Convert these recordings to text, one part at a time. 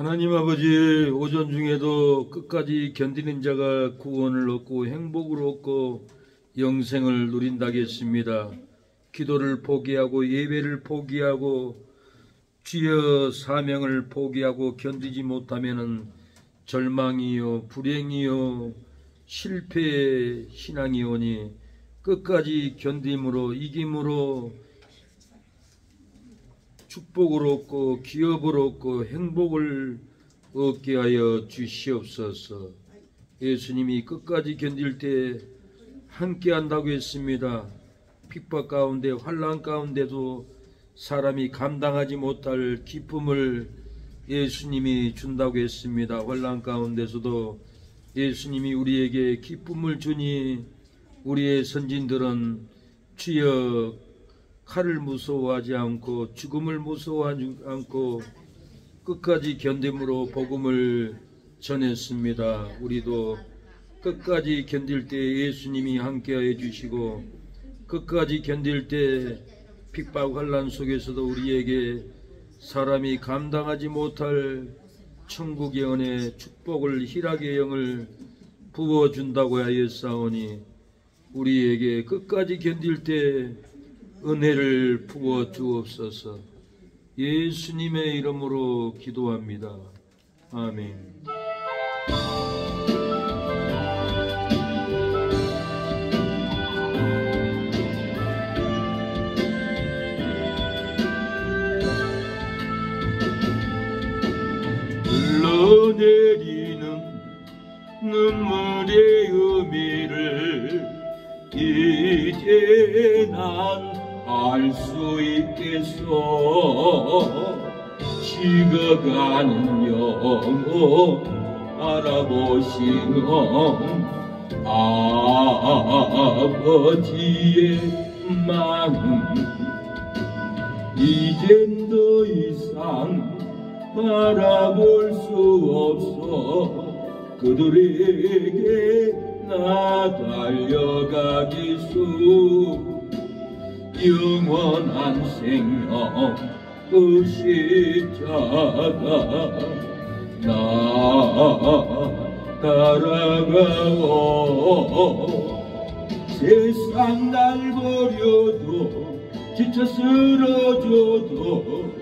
하나님 아버지, 오전 중에도 끝까지 견디는 자가 구원을 얻고 행복을 얻고 영생을 누린다겠습니다. 기도를 포기하고 예배를 포기하고 주여 사명을 포기하고 견디지 못하면은 절망이요 불행이요 실패의 신앙이 오니 끝까지 견딤으로 이김으로 축복을 얻고 기업을 얻고 행복을 얻게 하여 주시옵소서. 예수님이 끝까지 견딜 때 함께 한다고 했습니다. 핍박 가운데 환난 가운데도 사람이 감당하지 못할 기쁨을 예수님이 준다고 했습니다. 환난 가운데서도 예수님이 우리에게 기쁨을 주니 우리의 선진들은 주여 칼을 무서워하지 않고 죽음을 무서워하지 않고 끝까지 견딤으로 복음을 전했습니다. 우리도 끝까지 견딜 때 예수님이 함께해 주시고 끝까지 견딜 때 핍박 환난 속에서도 우리에게 사람이 감당하지 못할 천국의 은혜 축복을 희락의 영을 부어준다고 하였사오니 우리에게 끝까지 견딜 때 은혜를 부어 주옵소서. 예수님의 이름으로 기도합니다. 아멘. 흘러내리는 눈물의 의미를 이제 난 알 수 있겠어. 식어가는 영혼 알아보시는 아버지의 마음 이젠 더 이상 바라볼 수 없어. 그들에게 나 달려가기수 영원한 생명 그 십자가 나 따라가오. 세상 날 버려도 지쳐 쓰러져도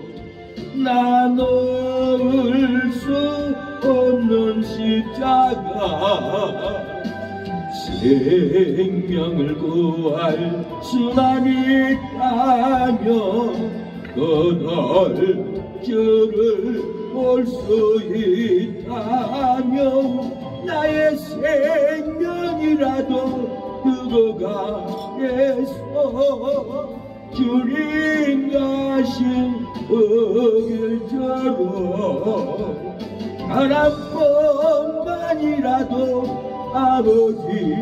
나 놓을 수 없는 십자가 생명을 구할 수만 있다면 그날 주를 볼 수 있다면 나의 생명이라도 두고 가겠어. 주님 가신 그 길처럼 단 한 번만이라도 아버지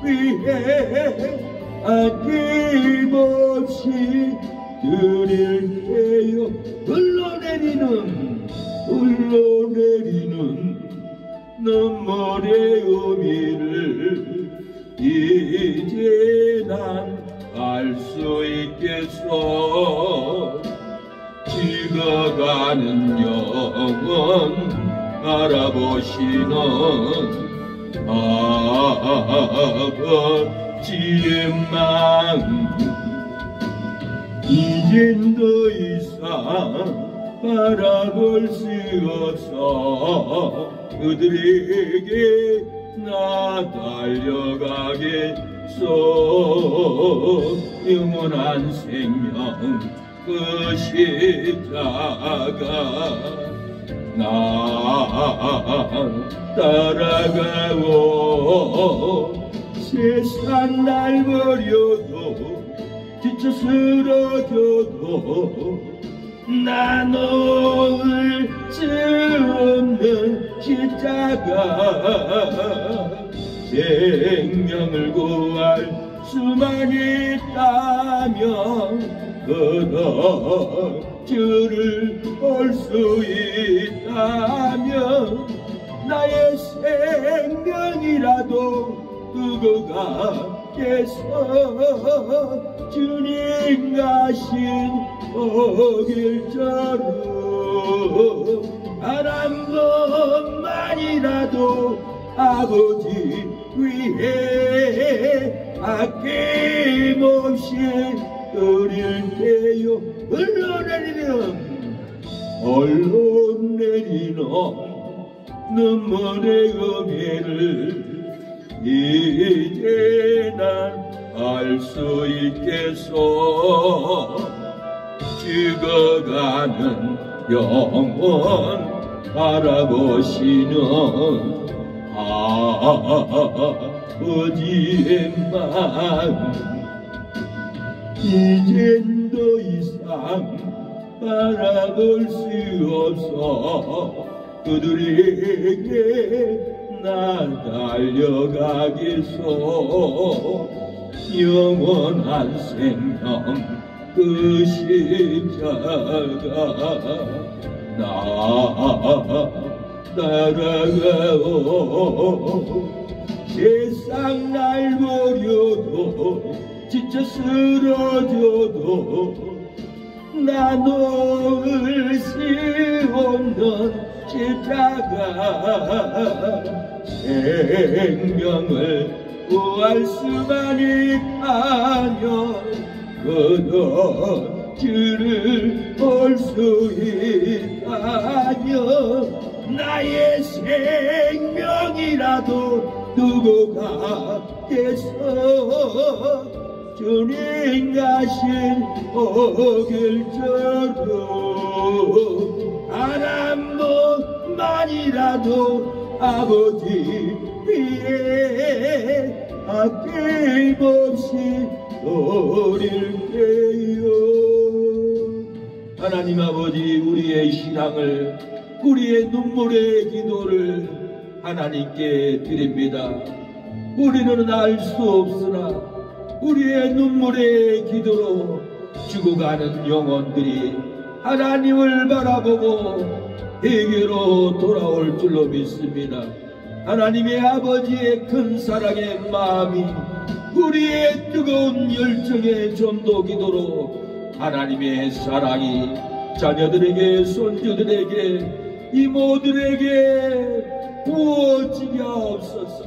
위해 아낌없이 드릴게요. 흘러내리는 눈물의 의미를 이제 난 알 수 있겠어. 죽어가는 영혼 알아보시는 아버지의 마음 이젠 더 이상 바라볼 수 없어. 그들에게 나 달려가겠소. 영원한 생명 그 십자가 나 따라가오. 세상 날 버려도 지쳐 쓰러져도 나 놓을 수 없는 십자가 생명을 구할 수만 있다면 그날 주를 볼 수 있다면 나의 생명이라도 두고 가겠어. 주님 가신 길처럼 단 한 번만이라도 아버지 위해 아낌없이 드릴 때요. 흘러내리는 눈물의 은혜를 이제 난 알 수 있겠소. 죽어가는 영원 바라보시는 아버지의 마음, 이젠 더 이상 바라볼 수 없어. 그들에게 나 달려가겠소. 영원한 생명 그 십자가 따라가오. 세상 날 버려도 지쳐 쓰러져도 나 놓을 수 없는 십자가 생명을 구할 수만 있다면 그너주를 볼 수 있다면 나의 생명이라도 두고 가겠어. 주님 가신 오길처럼 단 한 번만이라도 아버지 위에 아낌없이 드릴게요. 하나님 아버지, 우리의 신앙을, 우리의 눈물의 기도를 하나님께 드립니다. 우리는 알 수 없으나 우리의 눈물의 기도로 죽어가는 영혼들이 하나님을 바라보고 에게로 돌아올 줄로 믿습니다. 하나님의 아버지의 큰 사랑의 마음이 우리의 뜨거운 열정의 전도 기도로 하나님의 사랑이 자녀들에게, 손주들에게, 이모들에게 부어지게 하옵소서.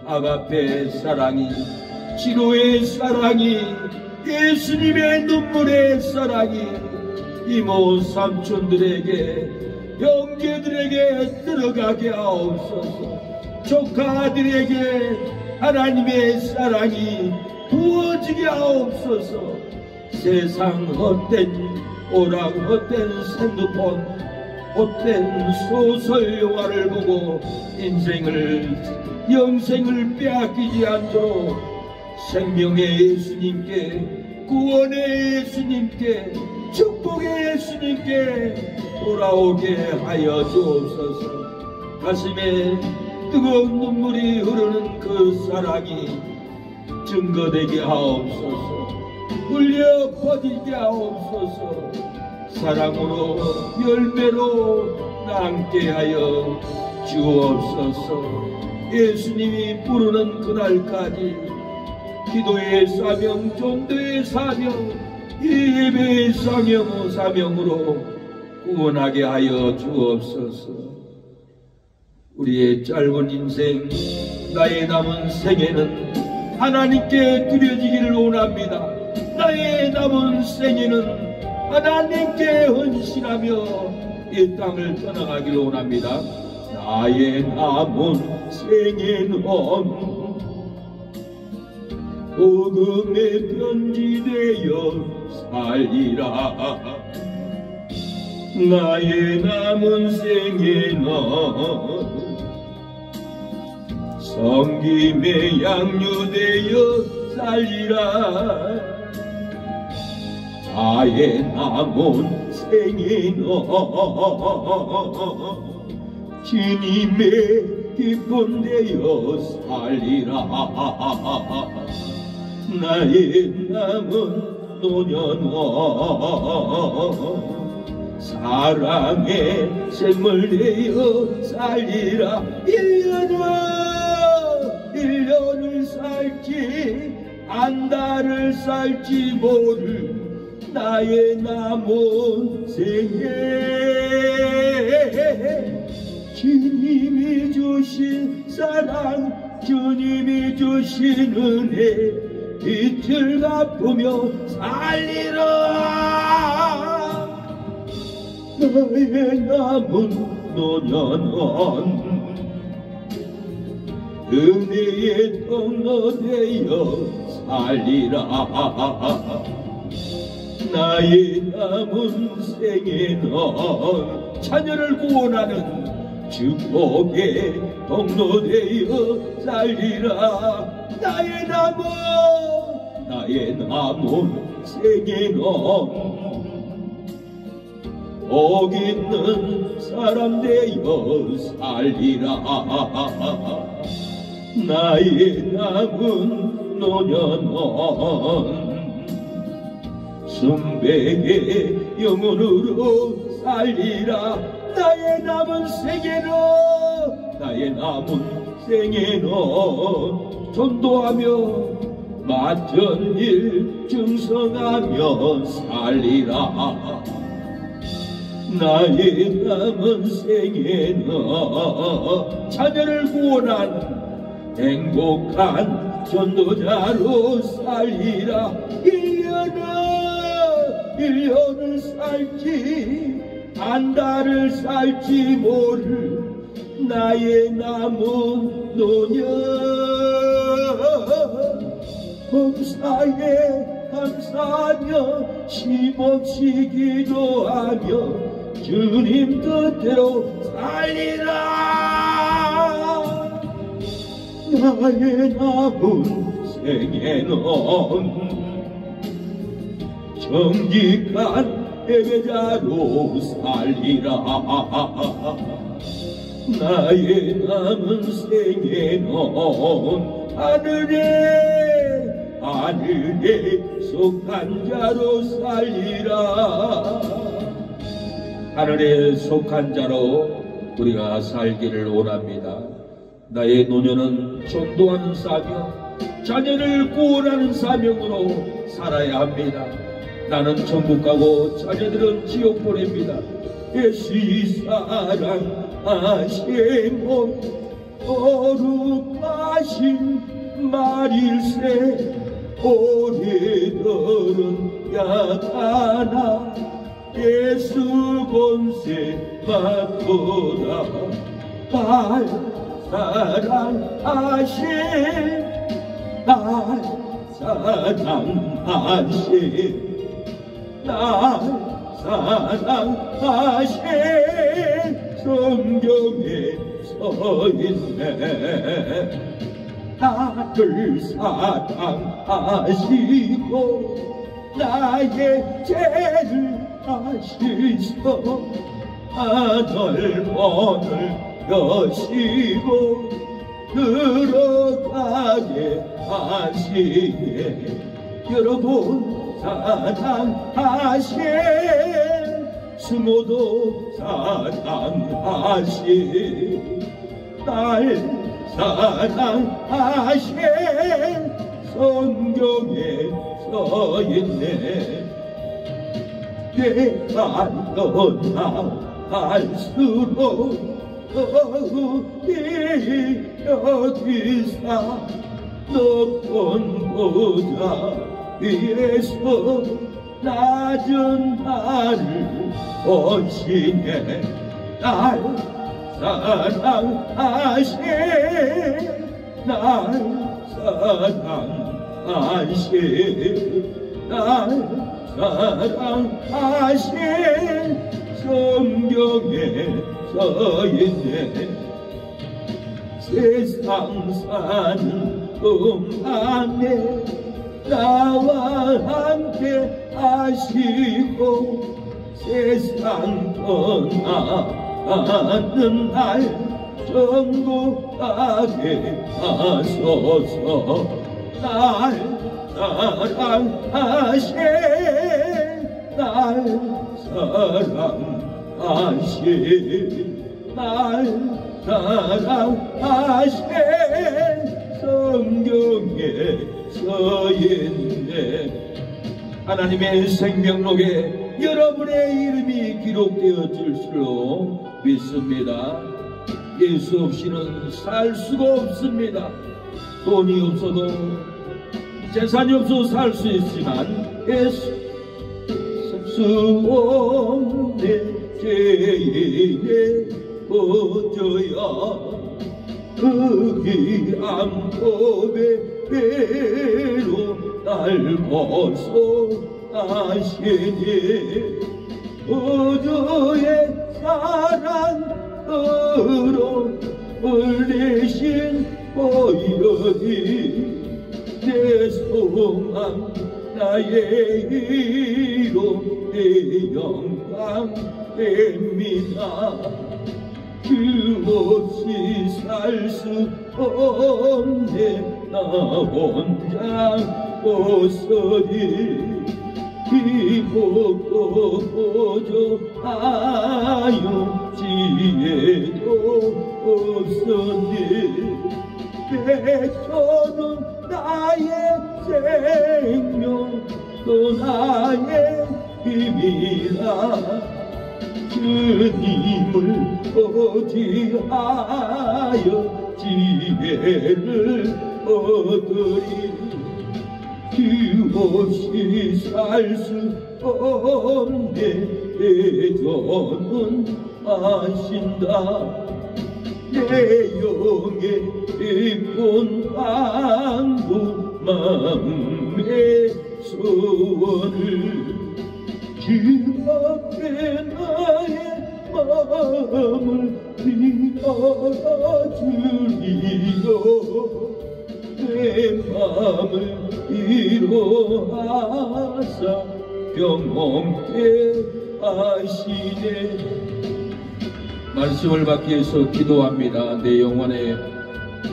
아가페의 사랑이, 치료의 사랑이, 예수님의 눈물의 사랑이 이모 삼촌들에게, 형제들에게 들어가게 하옵소서. 조카들에게 하나님의 사랑이 부어지게 하옵소서. 세상 헛된 오락, 헛된 핸드폰, 헛된 소설 영화를 보고 영생을 빼앗기지 않도록 생명의 예수님께, 구원의 예수님께, 축복의 예수님께 돌아오게 하여 주옵소서. 가슴에 뜨거운 눈물이 흐르는 그 사랑이 증거되게 하옵소서. 울려 퍼지게 하옵소서. 사랑으로 열매로 남게 하여 주옵소서. 예수님이 부르는 그날까지 기도의 사명, 전도의 사명, 예배의 사명으로 구원하게 하여 주옵소서. 우리의 짧은 인생, 나의 남은 생애는 하나님께 드려지기를 원합니다. 나의 남은 생애는 하나님께 헌신하며 이 땅을 떠나가기를 원합니다. 나의 남은 생애는 복음의 편지되어 살리라. 나의 남은 생애는 섬김의 양육되어 살리라. 나의 남은 생애는 주님의 기쁨 되어 살리라. 나의 남은 노년은 사랑의 샘물 되어 살리라. 1년을 살지 한 달을 살지 모를 나의 남은 생애 주신 사랑 주님이 주신 은혜 빛을 갚으며 살리라. 나의 남은 노년은 은혜의 통로 되어 살리라. 나의 남은 생에는 자녀를 구원하는 축복의 통로 되어 살리라. 나의 남은 생에는 복 있는 사람 되어 살리라. 나의 남은 노년은 순백의 영혼으로 살리라. 나의 남은 생에는 전도하며 맡은 일 증성하며 살리라. 나의 남은 생에는 자녀를 구원한 행복한 전도자로 살리라. 1년을 살지 한 달을 살지 모를 나의 남은 노년 범사에 감사하며 쉼없이 기도하며 주님 뜻대로 살리라. 나의 남은 생에는 정직한 예배자로 살리라. 나의 남은 생에는 하늘에 속한 자로 살리라. 하늘에 속한 자로 우리가 살기를 원합니다. 나의 노년은 전도하는 사명, 자녀를 구원하는 사명으로 살아야 합니다. 나는 천국 가고 자녀들은 지옥 보냅니다. 예수 사랑하시모 거룩하신 말일세 오래들은 약하나 예수 본세 맞보다 날 사랑하신 성경에 서있네. 나를 사랑하시고 나의 죄를 아시소. 하늘문을 여시고 들어가게 하시네. 여러분 사랑하신 스모도 사랑하신 날 사랑하신 성경에 써있네. 내가 떠나갈수록 여기사 높은 보좌 위에서 낮은 나를 보시네. 날 사랑하신 성경에 써있네. 세상 사는 동안에 나와 함께 하시고 세상 떠나가는 날 전도하게 하소서. 날 사랑하신 성경에 써있네. 하나님의 생명록에 여러분의 이름이 기록되어질수록 믿습니다. 예수 없이는 살 수가 없습니다. 돈이 없어도 재산이 없어도 살 수 있지만 예수 수 없네. 죄인의 거저야 그 암법의 배로 날 벗어나시니 거저의 사랑으로 흘리신 보혈이 내 소망 나의 위로 내 영광입니다. 그 없이 살 수 없네. 나 혼자 벗어니 기복고 보조하여 지혜도 없었니. 백천은 나의 생명 또 나의 힘이라. 주님을 의지하여 지혜를 얻으리. 그 없이 살 수 없네. 저는 아신다. 내 영의 깊은 안부 마음의 소원을 주 앞에 나의 마음을 비워주리요. 내 마음을 위로하사 병없게 하시네. 말씀을 받기 위해서 기도합니다. 내 영혼의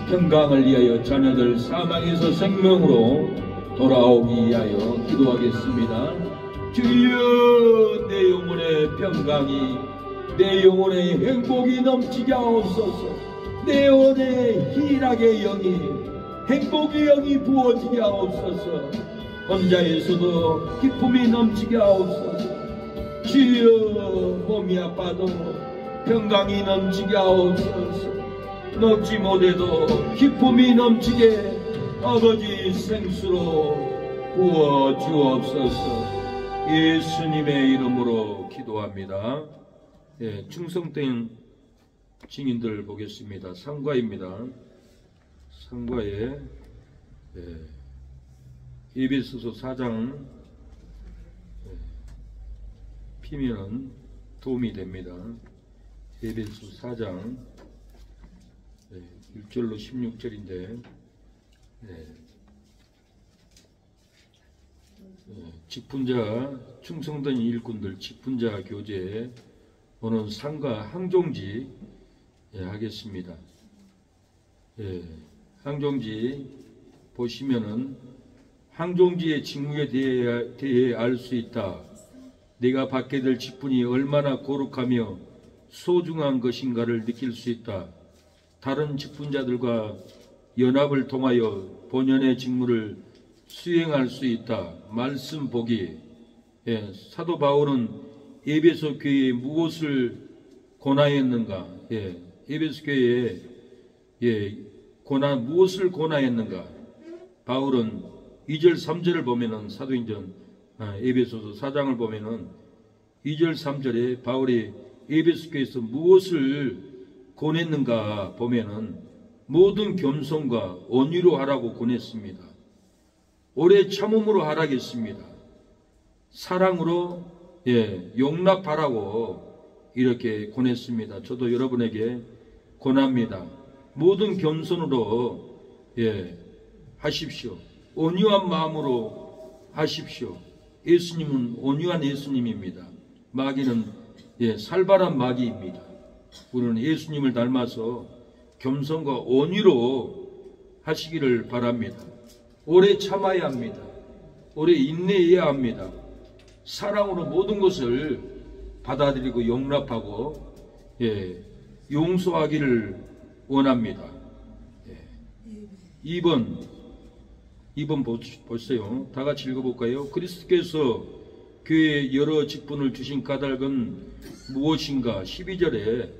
평강을 위하여 자녀들 사망에서 생명으로 돌아오기 위하여 기도하겠습니다. 주여, 내 영혼의 평강이, 내 영혼의 행복이 넘치게 하옵소서. 내 영혼의 희락의 영이, 행복의 영이 부어지게 하옵소서. 혼자에서도 기쁨이 넘치게 하옵소서. 주여, 몸이 아파도 평강이 넘치게 하옵소서. 먹지 못해도 기쁨이 넘치게 아버지 생수로 부어 주옵소서. 예수님의 이름으로 기도합니다. 예, 충성된 증인들 보겠습니다. 상과입니다. 상과에 에베소서 4장 피면은 도움이 됩니다. 에베소 4장 1절로 16절인데 직분자 충성된 일꾼들 직분자 교제 오늘 상가 항종지 하겠습니다. 항종지 보시면은 항종지의 직무에 대해 알 수 있다. 내가 받게 될 직분이 얼마나 거룩하며 소중한 것인가를 느낄 수 있다. 다른 직분자들과 연합을 통하여 본연의 직무를 수행할 수 있다. 말씀 보기. 사도 바울은 에베소 교회에 무엇을 권하였는가? 에베소 교회에 무엇을 권하였는가? 바울은 2절 3절을 보면은 사도행전 에베소서 4장을 보면은 2절 3절에 바울이 에베소 교회에서 무엇을 권했는가 보면은 모든 겸손과 온유로 하라고 권했습니다. 오래 참음으로 하라겠습니다. 사랑으로 용납하라고 이렇게 권했습니다. 저도 여러분에게 권합니다. 모든 겸손으로 하십시오. 온유한 마음으로 하십시오. 예수님은 온유한 예수님입니다. 마귀는 살벌한 마귀입니다. 우리는 예수님을 닮아서 겸손과 온유로 하시기를 바랍니다. 오래 참아야 합니다. 오래 인내해야 합니다. 사랑으로 모든 것을 받아들이고 용납하고 용서하기를 원합니다. 2번 보세요. 다 같이 읽어볼까요? 그리스도께서 교회에 여러 직분을 주신 까닭은 무엇인가? 12절에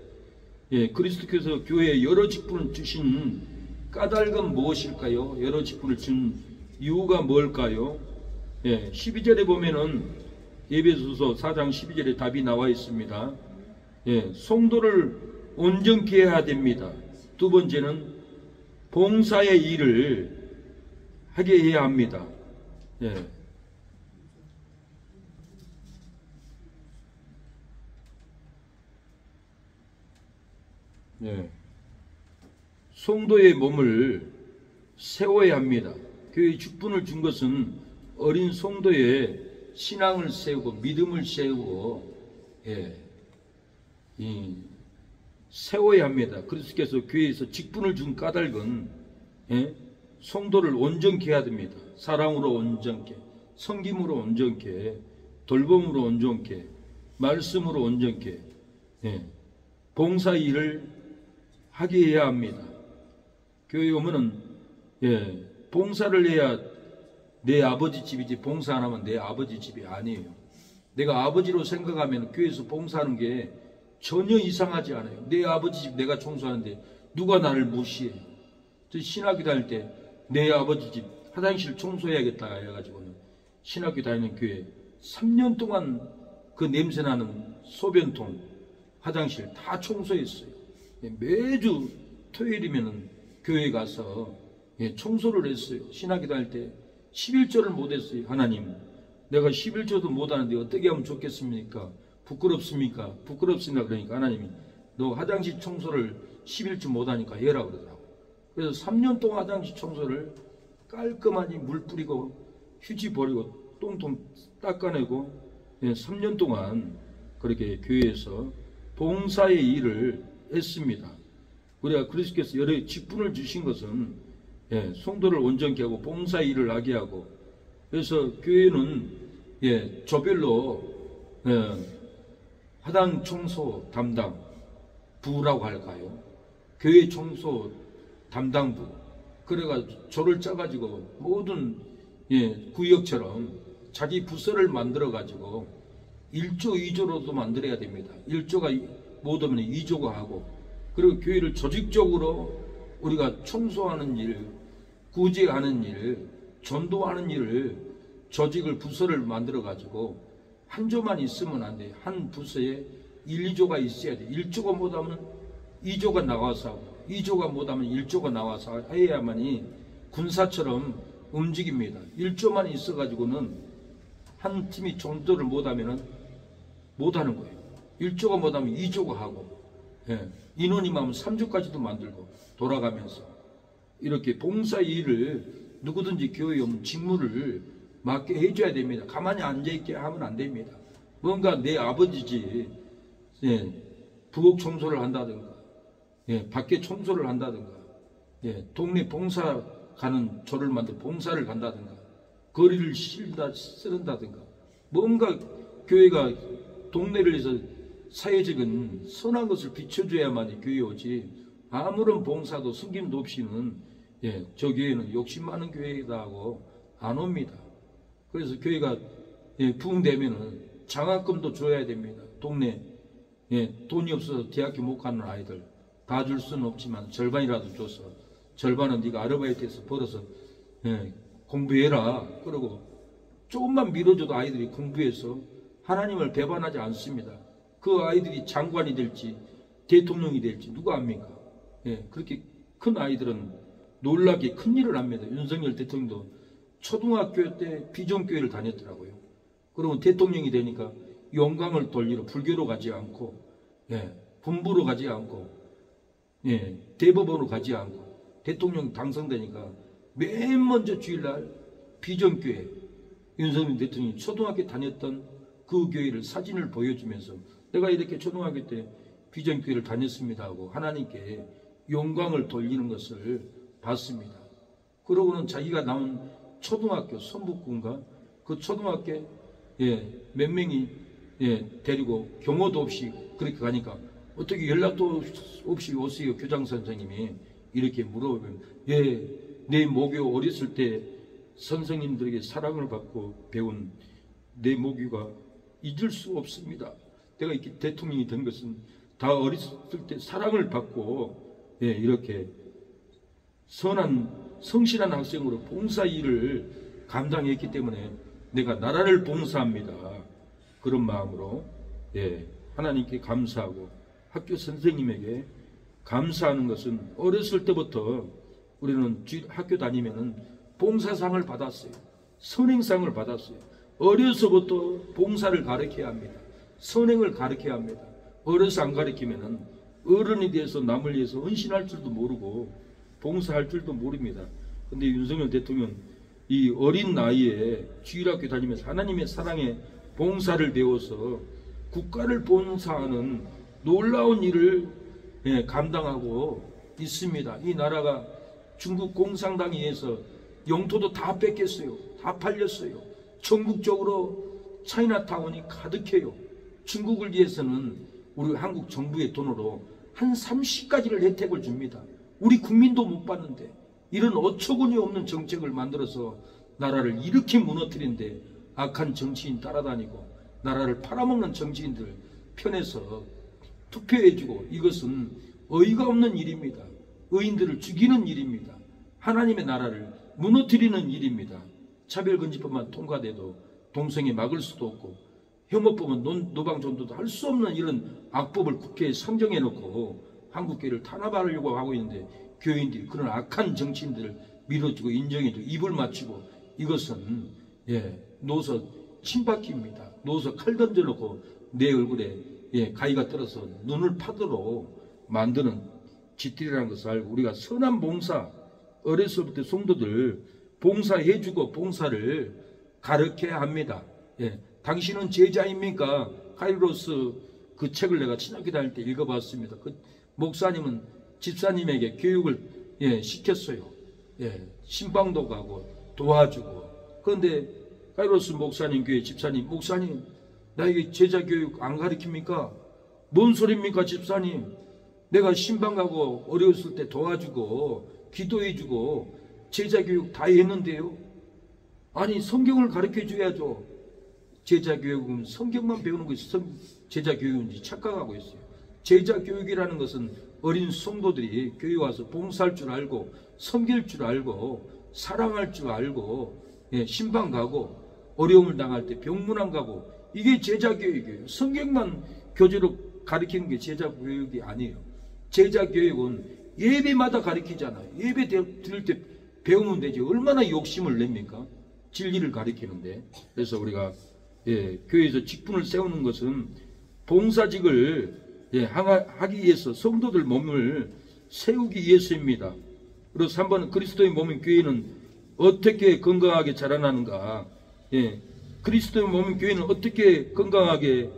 그리스도께서 교회에 여러 직분을 주신 까닭은 무엇일까요? 여러 직분을 준 이유가 뭘까요? 12절에 보면은 에베소서 4장 12절에 답이 나와 있습니다. 성도를 온전케 해야 됩니다. 두 번째는 봉사의 일을 하게 해야 합니다. 성도의 몸을 세워야 합니다. 교회에 직분을 준 것은 어린 성도의 신앙을 세우고 믿음을 세우고 세워야 합니다. 그리스도께서 교회에서 직분을 준 까닭은 성도를 온전케 해야 됩니다. 사랑으로 온전케, 섬김으로 온전케, 돌봄으로 온전케, 말씀으로 온전케, 봉사 일을 하게 해야 합니다. 교회 오면은 봉사를 해야 내 아버지 집이지, 봉사 안 하면 내 아버지 집이 아니에요. 내가 아버지로 생각하면 교회에서 봉사하는 게 전혀 이상하지 않아요. 내 아버지 집 내가 청소하는데 누가 나를 무시해? 신학교 다닐 때 내 아버지 집 화장실 청소해야겠다 해가지고는 신학교 다니는 교회 3년 동안 그 냄새나는 소변통, 화장실 다 청소했어요. 매주 토요일이면은 교회 가서 청소를 했어요. 신학교 다닐 때 11조를 못했어요. 하나님, 내가 11조도 못하는데 어떻게 하면 좋겠습니까? 부끄럽습니까? 부끄럽습니다. 그러니까 하나님이 너 화장실 청소를 11조 못하니까 해라 그러더라고. 그래서 3년 동안 화장실 청소를 깔끔하니 물 뿌리고 휴지 버리고 똥통 닦아내고 3년 동안 그렇게 교회에서 봉사의 일을 했습니다. 우리가 그리스도께서 여러 직분을 주신 것은 성도를 온전케 하고 봉사 일을 하게 하고, 그래서 교회는 조별로 화단 청소 담당 부라고 할까요? 교회 청소 담당부, 그래가 조를 짜가지고 모든 구역처럼 자기 부서를 만들어 가지고 1조 2조로도 만들어야 됩니다. 1조가 못하면 2조가 하고, 그리고 교회를 조직적으로 우리가 청소하는 일, 구제하는 일, 전도하는 일을 조직을 부서를 만들어 가지고 한 조만 있으면 안 돼. 한 부서에 1, 2조가 있어야 돼. 1조가 못하면 2조가 나와서 하고, 2조가 못하면 1조가 나와서 해야만이 군사처럼 움직입니다. 1조만 있어 가지고는 한 팀이 전도를 못하면은 못하는 거예요. 1조가 못하면 2조가 하고, 인원이 많으면 3조까지도 만들고 돌아가면서 이렇게 봉사 일을 누구든지 교회에 오면 직무를 맡게 해줘야 됩니다. 가만히 앉아있게 하면 안 됩니다. 뭔가 내 아버지지, 부엌 청소를 한다든가, 밖에 청소를 한다든가, 동네 봉사 가는 조를 만들어 봉사를 간다든가, 거리를 쓸다든가, 뭔가 교회가 동네를 해서 사회적인 선한 것을 비춰줘야만이 교회 오지, 아무런 봉사도 섬김도 없이는 저 교회는 욕심 많은 교회이다 하고 안 옵니다. 그래서 교회가 부흥되면은 장학금도 줘야 됩니다. 동네 돈이 없어서 대학교 못 가는 아이들 다 줄 수는 없지만 절반이라도 줘서, 절반은 네가 아르바이트해서 벌어서 공부해라. 그러고 조금만 밀어줘도 아이들이 공부해서 하나님을 배반하지 않습니다. 그 아이들이 장관이 될지 대통령이 될지 누가 압니까? 그렇게 큰 아이들은 놀랍게 큰 일을 합니다. 윤석열 대통령도 초등학교 때 비전교회를 다녔더라고요. 그러면 대통령이 되니까 영광을 돌리러 불교로 가지 않고, 본부로 가지 않고, 대법원으로 가지 않고, 대통령 당선되니까 맨 먼저 주일날 비전교회, 윤석열 대통령이 초등학교 다녔던 그 교회를 사진을 보여주면서 내가 이렇게 초등학교 때 비전교회를 다녔습니다 하고 하나님께 영광을 돌리는 것을 봤습니다. 그러고는 자기가 나온 초등학교, 성북군가 그 초등학교 몇 명이 데리고 경호도 없이 그렇게 가니까 어떻게 연락도 없이 오세요 교장 선생님이 이렇게 물어보면, 내 모교 어렸을 때 선생님들에게 사랑을 받고 배운 내 모교가 잊을 수 없습니다. 내가 이렇게 대통령이 된 것은 다 어렸을 때 사랑을 받고 이렇게 선한 성실한 학생으로 봉사 일을 감당했기 때문에 내가 나라를 봉사합니다. 그런 마음으로 하나님께 감사하고 학교 선생님에게 감사하는 것은 어렸을 때부터 우리는 학교 다니면은 봉사상을 받았어요. 선행상을 받았어요. 어려서부터 봉사를 가르쳐야 합니다. 선행을 가르쳐야 합니다. 어려서 안 가르치면은 어른이 돼서 남을 위해서 헌신할 줄도 모르고 봉사할 줄도 모릅니다. 근데 윤석열 대통령 이 어린 나이에 주일학교 다니면서 하나님의 사랑에 봉사를 배워서 국가를 봉사하는 놀라운 일을 감당하고 있습니다. 이 나라가 중국 공산당에 의해서 영토도 다 뺏겼어요. 다 팔렸어요. 전국적으로 차이나타운이 가득해요. 중국을 위해서는 우리 한국 정부의 돈으로 한 30가지를 혜택을 줍니다. 우리 국민도 못 받는데 이런 어처구니 없는 정책을 만들어서 나라를 이렇게 무너뜨린데 악한 정치인 따라다니고 나라를 팔아먹는 정치인들 편에서 투표해주고 이것은 어이가 없는 일입니다. 의인들을 죽이는 일입니다. 하나님의 나라를 무너뜨리는 일입니다. 차별금지법만 통과돼도 동성애 막을 수도 없고 혐오법은 노방전도도 할 수 없는 이런 악법을 국회에 상정해놓고 한국교회를 탄압하려고 하고 있는데 교인들이 그런 악한 정치인들을 밀어주고 인정해주고 입을 맞추고 이것은 노서 침박기입니다. 노서 칼 던져놓고 내 얼굴에 가위가 떨어서 눈을 파도록 만드는 짓들이라는 것을 알고 우리가 선한 봉사 어렸을부터 성도들 봉사해주고 봉사를 가르쳐야 합니다. 당신은 제자입니까? 카이로스 그 책을 내가 신학교 다닐 때 읽어봤습니다. 그 목사님은 집사님에게 교육을 시켰어요. 신방도 가고 도와주고. 그런데 카이로스 목사님 교회 집사님, 목사님 나에게 제자 교육 안 가르칩니까? 뭔 소리입니까 집사님? 내가 신방 가고 어려웠을 때 도와주고 기도해주고 제자 교육 다 했는데요. 아니 성경을 가르쳐 줘야죠. 제자 교육은 성경만 배우는 것이 제자 교육인지 착각하고 있어요. 제자 교육이라는 것은 어린 성도들이 교회 와서 봉사할 줄 알고 섬길 줄 알고 사랑할 줄 알고 신방 가고 어려움을 당할 때 병문안 가고 이게 제자 교육이에요. 성경만 교재로 가르치는 게 제자 교육이 아니에요. 제자 교육은 예배마다 가르치잖아요. 예배 드릴 때 배우면 되지 얼마나 욕심을 냅니까? 진리를 가르치는데. 그래서 우리가 교회에서 직분을 세우는 것은 봉사직을 하기 위해서 성도들 몸을 세우기 위해서입니다. 그리고 3번은 그리스도의 몸인 교회는 어떻게 건강하게 자라나는가. 그리스도의 몸인 교회는 어떻게 건강하게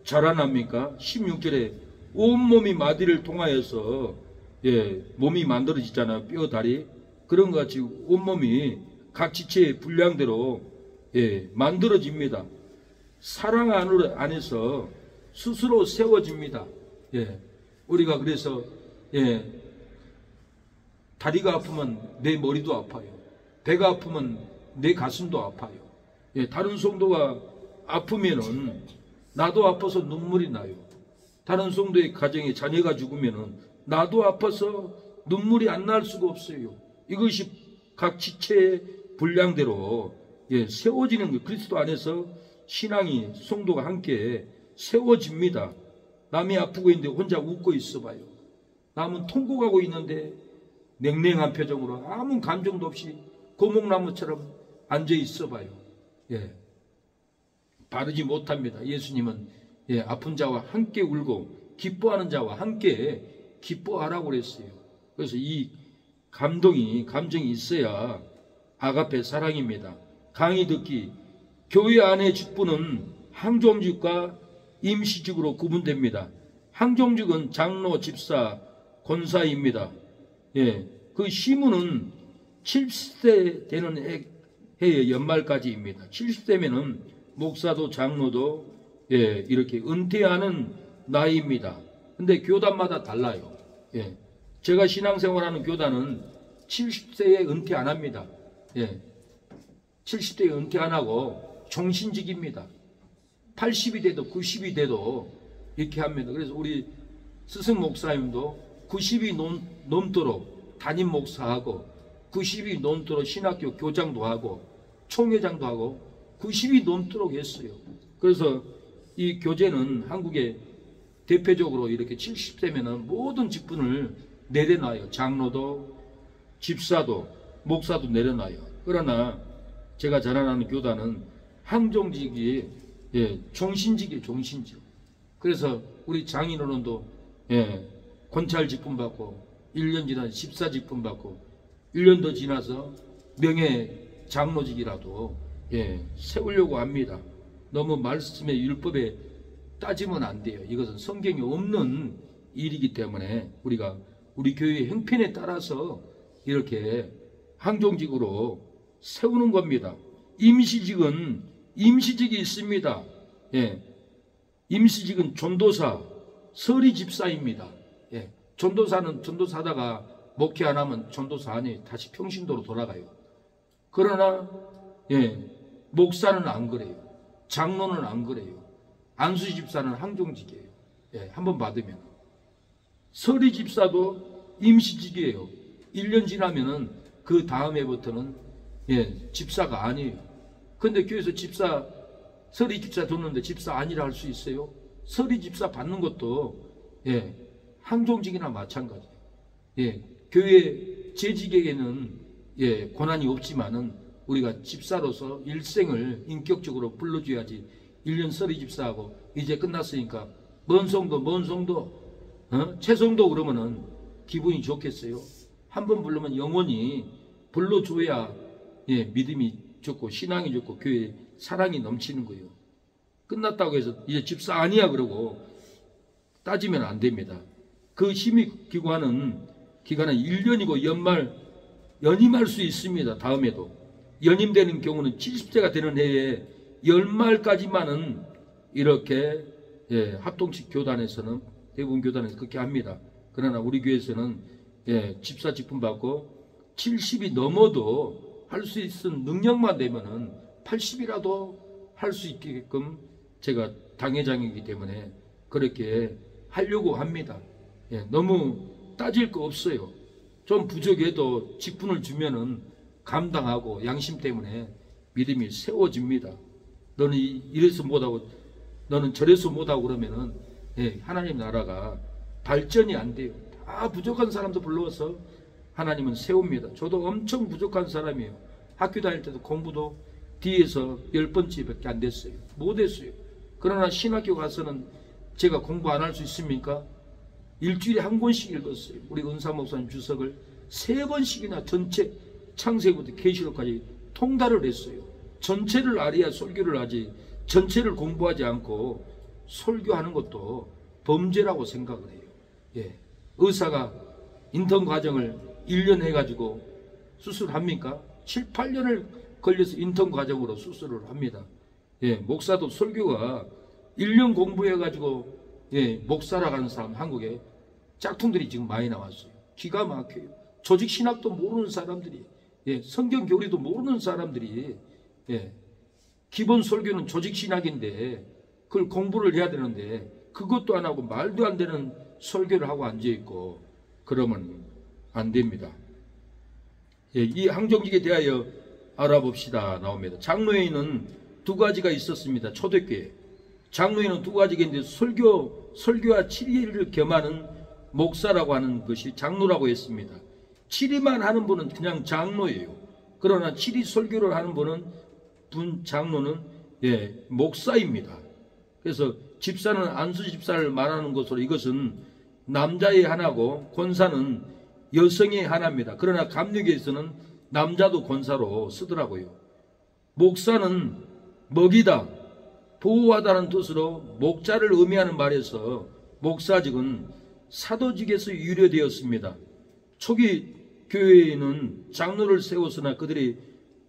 자라납니까? 16절에 온몸이 마디를 통하여서 몸이 만들어지잖아요. 뼈, 다리. 그런 것 같이 온몸이 각 지체의 분량대로 만들어집니다. 사랑 안에서 스스로 세워집니다. 우리가 그래서 다리가 아프면 내 머리도 아파요. 배가 아프면 내 가슴도 아파요. 다른 성도가 아프면은 나도 아파서 눈물이 나요. 다른 성도의 가정에 자녀가 죽으면은 나도 아파서 눈물이 안 날 수가 없어요. 이것이 각 지체의 분량대로 세워지는 것. 그리스도 안에서 신앙이 성도가 함께 세워집니다. 남이 아프고 있는데 혼자 웃고 있어봐요. 남은 통곡하고 있는데 냉랭한 표정으로 아무 감정도 없이 고목나무처럼 앉아 있어봐요. 바르지 못합니다. 예수님은 아픈 자와 함께 울고 기뻐하는 자와 함께 기뻐하라고 그랬어요. 그래서 이 감정이 있어야 아가페 사랑입니다. 강의 듣기. 교회 안의 직분은 항종직과 임시직으로 구분됩니다. 항종직은 장로, 집사, 권사입니다. 그 시문은 70세 되는 해의 연말까지입니다. 70세면은 목사도 장로도 이렇게 은퇴하는 나이입니다. 근데 교단마다 달라요. 제가 신앙생활하는 교단은 70세에 은퇴 안 합니다. 70세에 은퇴 안 하고 종신직입니다. 80이 돼도 90이 돼도 이렇게 합니다. 그래서 우리 스승 목사님도 90이 넘도록 담임 목사하고 90이 넘도록 신학교 교장도 하고 총회장도 하고 90이 넘도록 했어요. 그래서 이 교제는 한국에 대표적으로 이렇게 70세면은 모든 직분을 내려놔요. 장로도 집사도 목사도 내려놔요. 그러나 제가 자라나는 교단은 항종직이 종신직이에요. 종신직. 그래서 우리 장인어른도 권찰 직분 받고 1년 지나서 집사 직분 받고 1년 더 지나서 명예 장로직이라도 세우려고 합니다. 너무 말씀의 율법에 따지면 안 돼요. 이것은 성경이 없는 일이기 때문에 우리가 우리 교회의 형편에 따라서 이렇게 항종직으로 세우는 겁니다. 임시직은 임시직이 있습니다. 임시직은 전도사, 서리집사입니다. 전도사는 전도사다가 목회 안 하면 전도사 아니에요. 다시 평신도로 돌아가요. 그러나 목사는 안 그래요. 장로는 안 그래요. 안수집사는 항종직이에요. 한번 받으면. 서리집사도 임시직이에요. 1년 지나면은 그 다음 해부터는 집사가 아니에요. 근데 교회에서 서리집사 줬는데 집사 아니라 할 수 있어요? 서리집사 받는 것도 항종직이나 마찬가지예요. 교회 재직에는 권한이 없지만은 우리가 집사로서 일생을 인격적으로 불러줘야지. 1년 서리집사하고 이제 끝났으니까 먼 성도 최성도 그러면은 기분이 좋겠어요? 한 번 부르면 영원히 불러줘야 믿음이 좋고 신앙이 좋고 교회에 사랑이 넘치는 거예요. 끝났다고 해서 이제 집사 아니야 그러고 따지면 안 됩니다. 그 심의 기관은 1년이고 연임할 수 있습니다. 다음에도 연임되는 경우는 70세가 되는 해에 연말까지만은 이렇게 합동식 교단에서는 대부분 교단에서 그렇게 합니다. 그러나 우리 교회에서는 집사 직분 받고 70이 넘어도 할 수 있는 능력만 되면은 80이라도 할 수 있게끔 제가 당회장이기 때문에 그렇게 하려고 합니다. 너무 따질 거 없어요. 좀 부족해도 직분을 주면은 감당하고 양심 때문에 믿음이 세워집니다. 너는 이래서 못하고 너는 저래서 못하고 그러면은 하나님 나라가 발전이 안 돼요. 다 부족한 사람도 불러서 하나님은 세웁니다. 저도 엄청 부족한 사람이에요. 학교 다닐 때도 공부도 뒤에서 10번째밖에 안 됐어요. 못했어요. 그러나 신학교 가서는 제가 공부 안 할 수 있습니까? 일주일에 한 권씩 읽었어요. 우리 은사 목사님 주석을 3번씩이나 전체 창세기부터 계시록까지 통달을 했어요. 전체를 알아야 설교를 하지 전체를 공부하지 않고 설교하는 것도 범죄라고 생각을 해요. 의사가 인턴 과정을 1년 해가지고 수술합니까? 7, 8년을 걸려서 인턴 과정으로 수술을 합니다. 목사도 설교가 1년 공부해가지고 목사라고 하는 사람 한국에 짝퉁들이 지금 많이 나왔어요. 기가 막혀요. 조직 신학도 모르는 사람들이, 성경 교리도 모르는 사람들이, 기본 설교는 조직 신학인데 그걸 공부를 해야 되는데 그것도 안 하고 말도 안 되는 설교를 하고 앉아 있고 그러면 안 됩니다. 이 항종직에 대하여 알아봅시다 나옵니다. 장로회의는 2가지가 있었습니다. 초대교회 장로회의는 2가지가 있는데 설교와 치리를 겸하는 목사라고 하는 것이 장로라고 했습니다. 치리만 하는 분은 그냥 장로예요. 그러나 치리 설교를 하는 장로는 목사입니다. 그래서 집사는 안수 집사를 말하는 것으로 이것은 남자의 하나고 권사는 여성의 하나입니다. 그러나 감리교에서는 남자도 권사로 쓰더라고요. 목사는 먹이다, 보호하다는 뜻으로 목자를 의미하는 말에서 목사직은 사도직에서 유래되었습니다. 초기 교회에는 장로를 세웠으나 그들이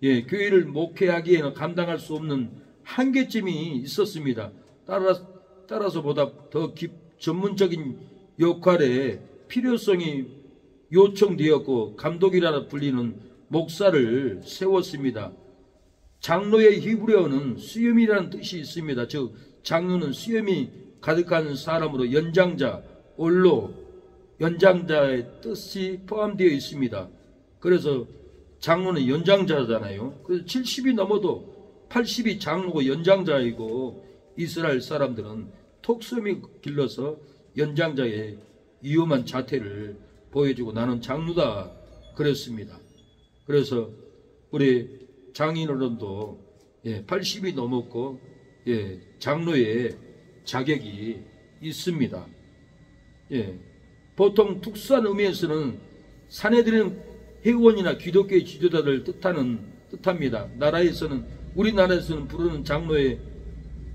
교회를 목회하기에는 감당할 수 없는 한계점이 있었습니다. 따라서 보다 더 전문적인 역할에 필요성이 요청되었고 감독이라 불리는 목사를 세웠습니다. 장로의 히브리어는 수염이라는 뜻이 있습니다. 즉 장로는 수염이 가득한 사람으로 연장자, 올로 연장자의 뜻이 포함되어 있습니다. 그래서 장로는 연장자잖아요. 그래서 70이 넘어도 80이 장로고 연장자이고, 이스라엘 사람들은 톡섬이 길러서 연장자의 위험한 자태를 보여주고 나는 장로다 그랬습니다. 그래서 우리 장인어른도 80이 넘었고 장로의 자격이 있습니다. 보통 특수한 의미에서는 사내들은 회원이나 기독교의 지도자를 뜻합니다. 우리나라에서는 부르는 장로의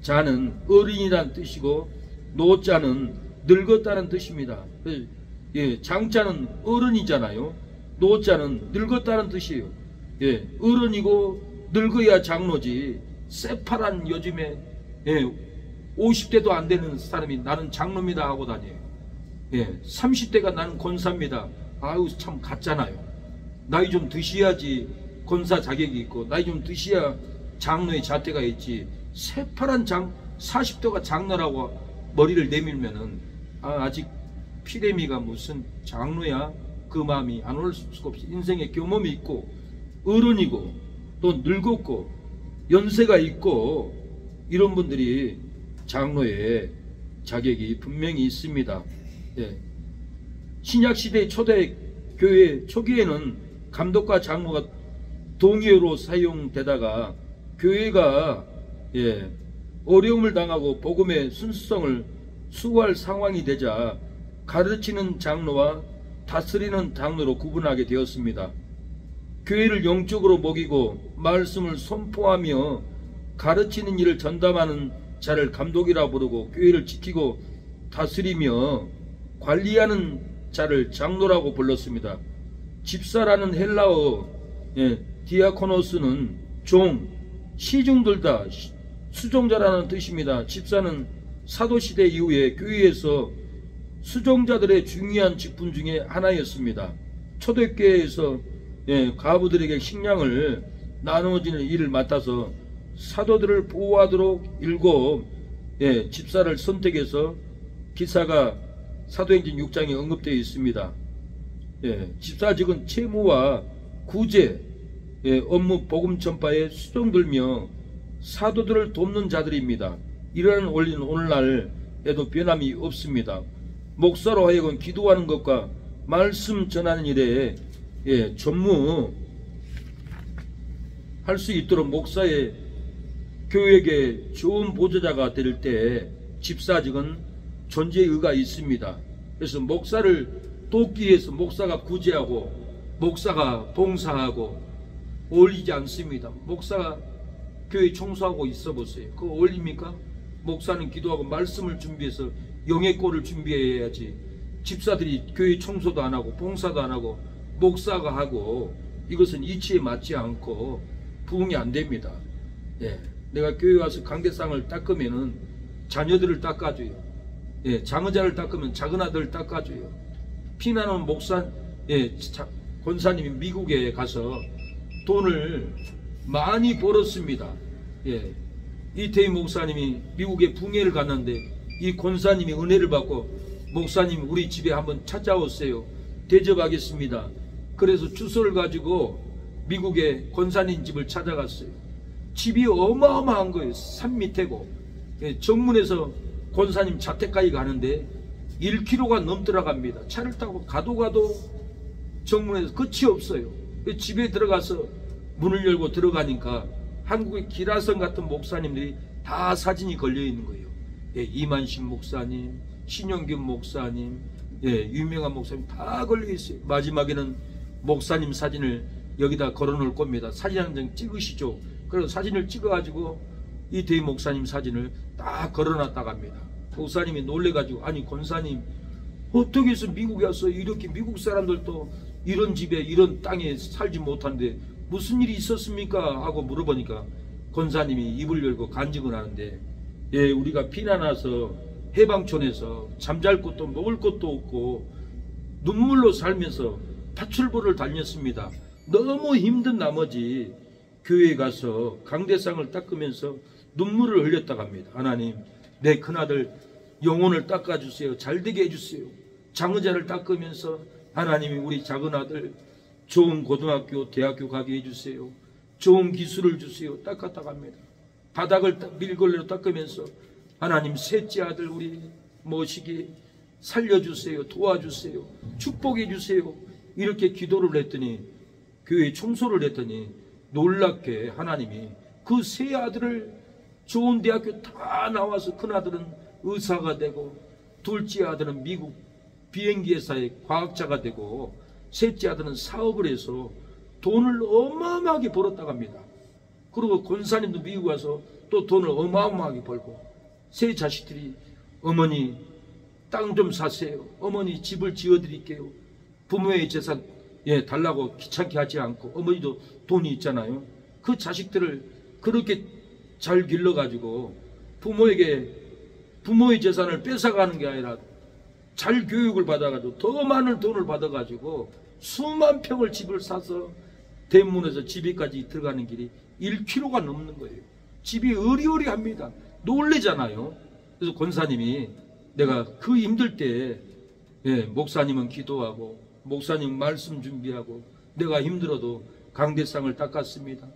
자는 어린이란 뜻이고, 노자는 늙었다는 뜻입니다. 장자는 어른이잖아요. 노자는 늙었다는 뜻이에요. 어른이고 늙어야 장로지. 새파란 요즘에 50대도 안 되는 사람이 나는 장로입니다 하고 다녀요. 30대가 나는 권사입니다. 아유, 참 같잖아요. 나이 좀 드셔야지 권사 자격이 있고, 나이 좀 드셔야 장로의 자태가 있지. 새파란 40대가 장로라고 머리를 내밀면은 아직 피레미가 무슨 장로야, 그 마음이 안 올 수가 없어. 인생의 경험이 있고 어른이고 또 늙었고 연세가 있고 이런 분들이 장로의 자격이 분명히 있습니다. 신약시대 초대 교회 초기에는 감독과 장로가 동의어로 사용되다가 교회가 어려움을 당하고 복음의 순수성을 수호할 상황이 되자 가르치는 장로와 다스리는 장로로 구분하게 되었습니다. 교회를 영적으로 먹이고 말씀을 선포하며 가르치는 일을 전담하는 자를 감독이라 부르고, 교회를 지키고 다스리며 관리하는 자를 장로라고 불렀습니다. 집사라는 헬라어 디아코노스는 종, 시중들다 수종자라는 뜻입니다. 집사는 사도시대 이후에 교회에서 수종자들의 중요한 직분 중에 하나였습니다. 초대교회에서 가부들에게 식량을 나누어지는 일을 맡아서 사도들을 보호하도록 7 집사를 선택해서 기사가 사도행전 6장에 언급되어 있습니다. 집사직은 채무와 구제, 업무 복음 전파에 수종들며 사도들을 돕는 자들입니다. 이러한 원리는 오늘날에도 변함이 없습니다. 목사로 하여금 기도하는 것과 말씀 전하는 일에 전무할 수 있도록 목사의 교회에게 좋은 보좌자가 될 때 집사직은 존재의 의가 있습니다. 그래서 목사를 돕기 위해서 목사가 구제하고 목사가 봉사하고 어울리지 않습니다. 목사가 교회 청소하고 있어 보세요. 그거 어울립니까? 목사는 기도하고 말씀을 준비해서 영예꼴을 준비해야지. 집사들이 교회 청소도 안 하고 봉사도 안 하고 목사가 하고, 이것은 이치에 맞지 않고 부응이 안 됩니다. 내가 교회 와서 강대상을 닦으면은 자녀들을 닦아줘요. 장의자를 닦으면 작은 아들을 닦아줘요. 피나는 권사님이 미국에 가서 돈을 많이 벌었습니다. 이태희 목사님이 미국에 붕해를 갔는데 이 권사님이 은혜를 받고, 목사님 우리 집에 한번 찾아오세요. 대접하겠습니다. 그래서 주소를 가지고 미국의 권사님 집을 찾아갔어요. 집이 어마어마한 거예요. 산 밑에고, 정문에서 권사님 자택까지 가는데 1km가 넘더라갑니다. 차를 타고 가도 정문에서 끝이 없어요. 집에 들어가서 문을 열고 들어가니까 한국의 기라성 같은 목사님들이 다 사진이 걸려 있는 거예요. 이만식 목사님, 신영균 목사님, 유명한 목사님 다 걸려 있어요. 마지막에는 목사님 사진을 여기다 걸어 놓을 겁니다. 사진 한 장 찍으시죠. 그래서 사진을 찍어가지고 이태희 목사님 사진을 딱 걸어 놨다가 합니다. 목사님이 놀래가지고, 아니 권사님 어떻게 해서 미국에 와서 이렇게 미국 사람들도 이런 집에 이런 땅에 살지 못한데 무슨 일이 있었습니까? 하고 물어보니까 권사님이 입을 열고 간증을 하는데, 우리가 피난와서 해방촌에서 잠잘 곳도 먹을 것도 없고 눈물로 살면서 파출부를 다녔습니다. 너무 힘든 나머지 교회에 가서 강대상을 닦으면서 눈물을 흘렸다고 합니다. 하나님, 내 큰아들 영혼을 닦아주세요. 잘되게 해주세요. 장의자를 닦으면서 하나님이 우리 작은 아들 좋은 고등학교, 대학교 가게 해주세요. 좋은 기술을 주세요. 닦았다 갑니다. 바닥을 밀걸레로 닦으면서 하나님 셋째 아들 우리 모시기 살려주세요. 도와주세요. 축복해 주세요. 이렇게 기도를 했더니, 교회 청소를 했더니 놀랍게 하나님이 그 세 아들을 좋은 대학교 다 나와서, 큰 아들은 의사가 되고, 둘째 아들은 미국 비행기 회사의 과학자가 되고, 셋째 아들은 사업을 해서 돈을 어마어마하게 벌었다고 합니다. 그리고 권사님도 미국 와서 또 돈을 어마어마하게 벌고, 세 자식들이 어머니 땅 좀 사세요. 어머니 집을 지어드릴게요. 부모의 재산 달라고 귀찮게 하지 않고, 어머니도 돈이 있잖아요. 그 자식들을 그렇게 잘 길러가지고 부모의 재산을 뺏어가는 게 아니라 잘 교육을 받아가지고 더 많은 돈을 받아가지고 수만 평을 집을 사서 대문에서 집에까지 들어가는 길이 1km가 넘는 거예요. 집이 어리어리합니다. 놀래잖아요. 그래서 권사님이 내가 그 힘들 때 목사님은 기도하고 목사님 말씀 준비하고 내가 힘들어도 강대상을 닦았습니다.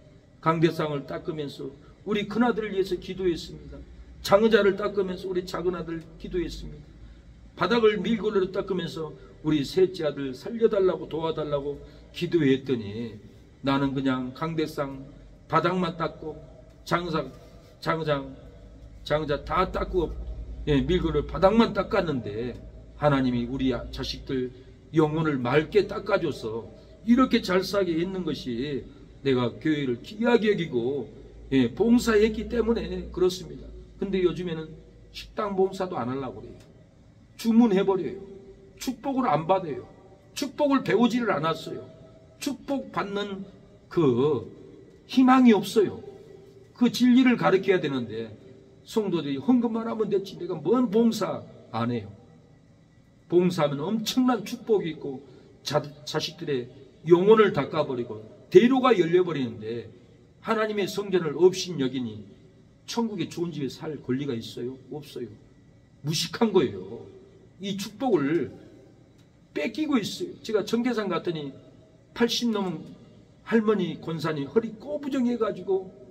강대상을 닦으면서 우리 큰아들을 위해서 기도했습니다. 장의자를 닦으면서 우리 작은아들 기도했습니다. 바닥을 밀걸레로 닦으면서 우리 셋째 아들 살려달라고 도와달라고 기도했더니 나는 그냥 강대상 바닥만 닦고 장의자 다 닦고 밀걸레로 바닥만 닦았는데 하나님이 우리 자식들 영혼을 맑게 닦아줘서 이렇게 잘 살게 했는 것이 내가 교회를 귀하게 여기고 봉사했기 때문에 그렇습니다. 근데 요즘에는 식당 봉사도 안 하려고 그래요. 주문해버려요. 축복을 안 받아요. 축복을 배우지를 않았어요. 축복 받는 그 희망이 없어요. 그 진리를 가르쳐야 되는데 성도들이 헌금만 하면 됐지 내가 뭔 봉사 안 해요. 봉사하면 엄청난 축복이 있고 자식들의 영혼을 닦아버리고 대로가 열려버리는데 하나님의 성전을 없인 여기니 천국의 좋은 집에 살 권리가 있어요? 없어요. 무식한 거예요. 이 축복을 뺏기고 있어요. 제가 청계산 갔더니 80 넘은 할머니 권사님 허리 꼬부정해가지고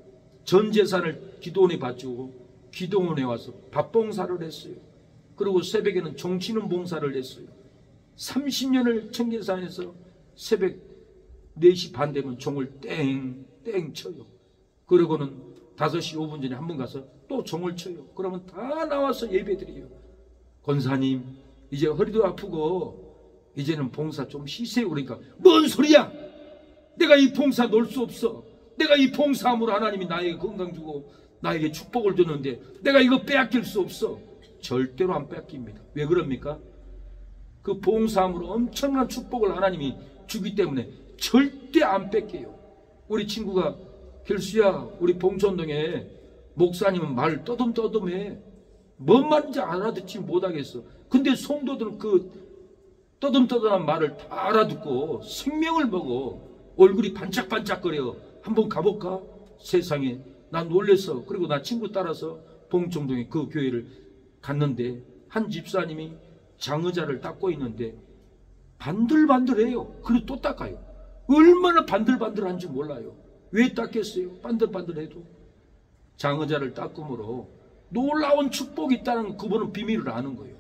전 재산을 기도원에 바치고 기도원에 와서 밥봉사를 했어요. 그리고 새벽에는 종치는 봉사를 했어요. 30년을 청계산에서 새벽 4시 반 되면 종을 땡 쳐요. 그러고는 5시 5분 전에 한 번 가서 또 종을 쳐요. 그러면 다 나와서 예배드려요. 권사님 이제 허리도 아프고 이제는 봉사 좀 쉬세요. 그러니까 뭔 소리야. 내가 이 봉사 놓을 수 없어. 내가 이 봉사함으로 하나님이 나에게 건강 주고 나에게 축복을 줬는데 내가 이거 빼앗길 수 없어. 절대로 안 뺏깁니다. 왜 그럽니까? 그 봉사함으로 엄청난 축복을 하나님이 주기 때문에 절대 안 뺏겨요. 우리 친구가 결수야 우리 봉천동에 목사님은 말 떠듬떠듬해. 뭔 말인지 알아듣지 못하겠어. 근데 성도들은 그 떠듬떠듬한 말을 다 알아듣고 생명을 먹어. 얼굴이 반짝반짝거려. 한번 가볼까? 세상에 난 놀랬어. 그리고 나 친구 따라서 봉천동에 그 교회를 갔는데 한 집사님이 장의자를 닦고 있는데 반들반들해요. 그리고 또 닦아요. 얼마나 반들반들한지 몰라요. 왜 닦겠어요? 반들반들해도. 장의자를 닦음으로 놀라운 축복이 있다는 그분은 비밀을 아는 거예요.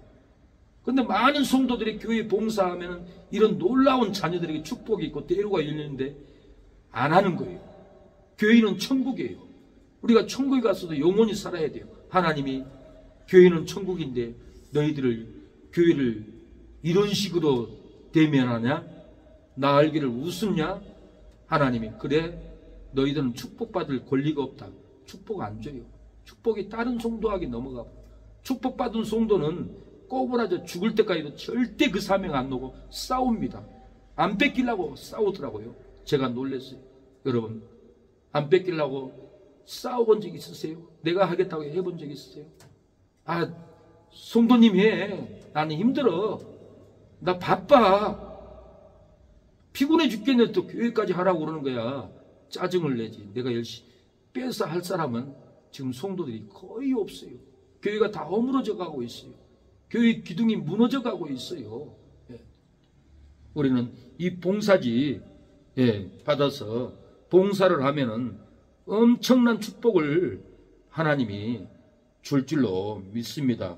근데 많은 성도들이 교회 봉사하면 이런 놀라운 자녀들에게 축복이 있고 대로가 열리는데 안 하는 거예요. 교회는 천국이에요. 우리가 천국에 가서도 영원히 살아야 돼요. 하나님이 교회는 천국인데 너희들을 교회를 이런 식으로 대면하냐? 나 알기를 우습냐? 하나님이 그래 너희들은 축복받을 권리가 없다. 축복 안 줘요. 축복이 다른 성도에게 넘어가고 축복받은 성도는 꼬부라져 죽을 때까지도 절대 그 사명 안 놓고 싸웁니다. 안 뺏기려고 싸우더라고요. 제가 놀랐어요. 여러분 안 뺏기려고 싸워본 적 있으세요? 내가 하겠다고 해본 적 있으세요? 아 성도님 해. 나는 힘들어. 나 바빠. 피곤해 죽겠는데 또 교회까지 하라고 그러는 거야. 짜증을 내지. 내가 열심히 빼서 할 사람은 지금 성도들이 거의 없어요. 교회가 다 허물어져 가고 있어요. 교회 기둥이 무너져 가고 있어요. 예. 우리는 이 봉사지 받아서 봉사를 하면은 엄청난 축복을 하나님이 줄 줄로 믿습니다.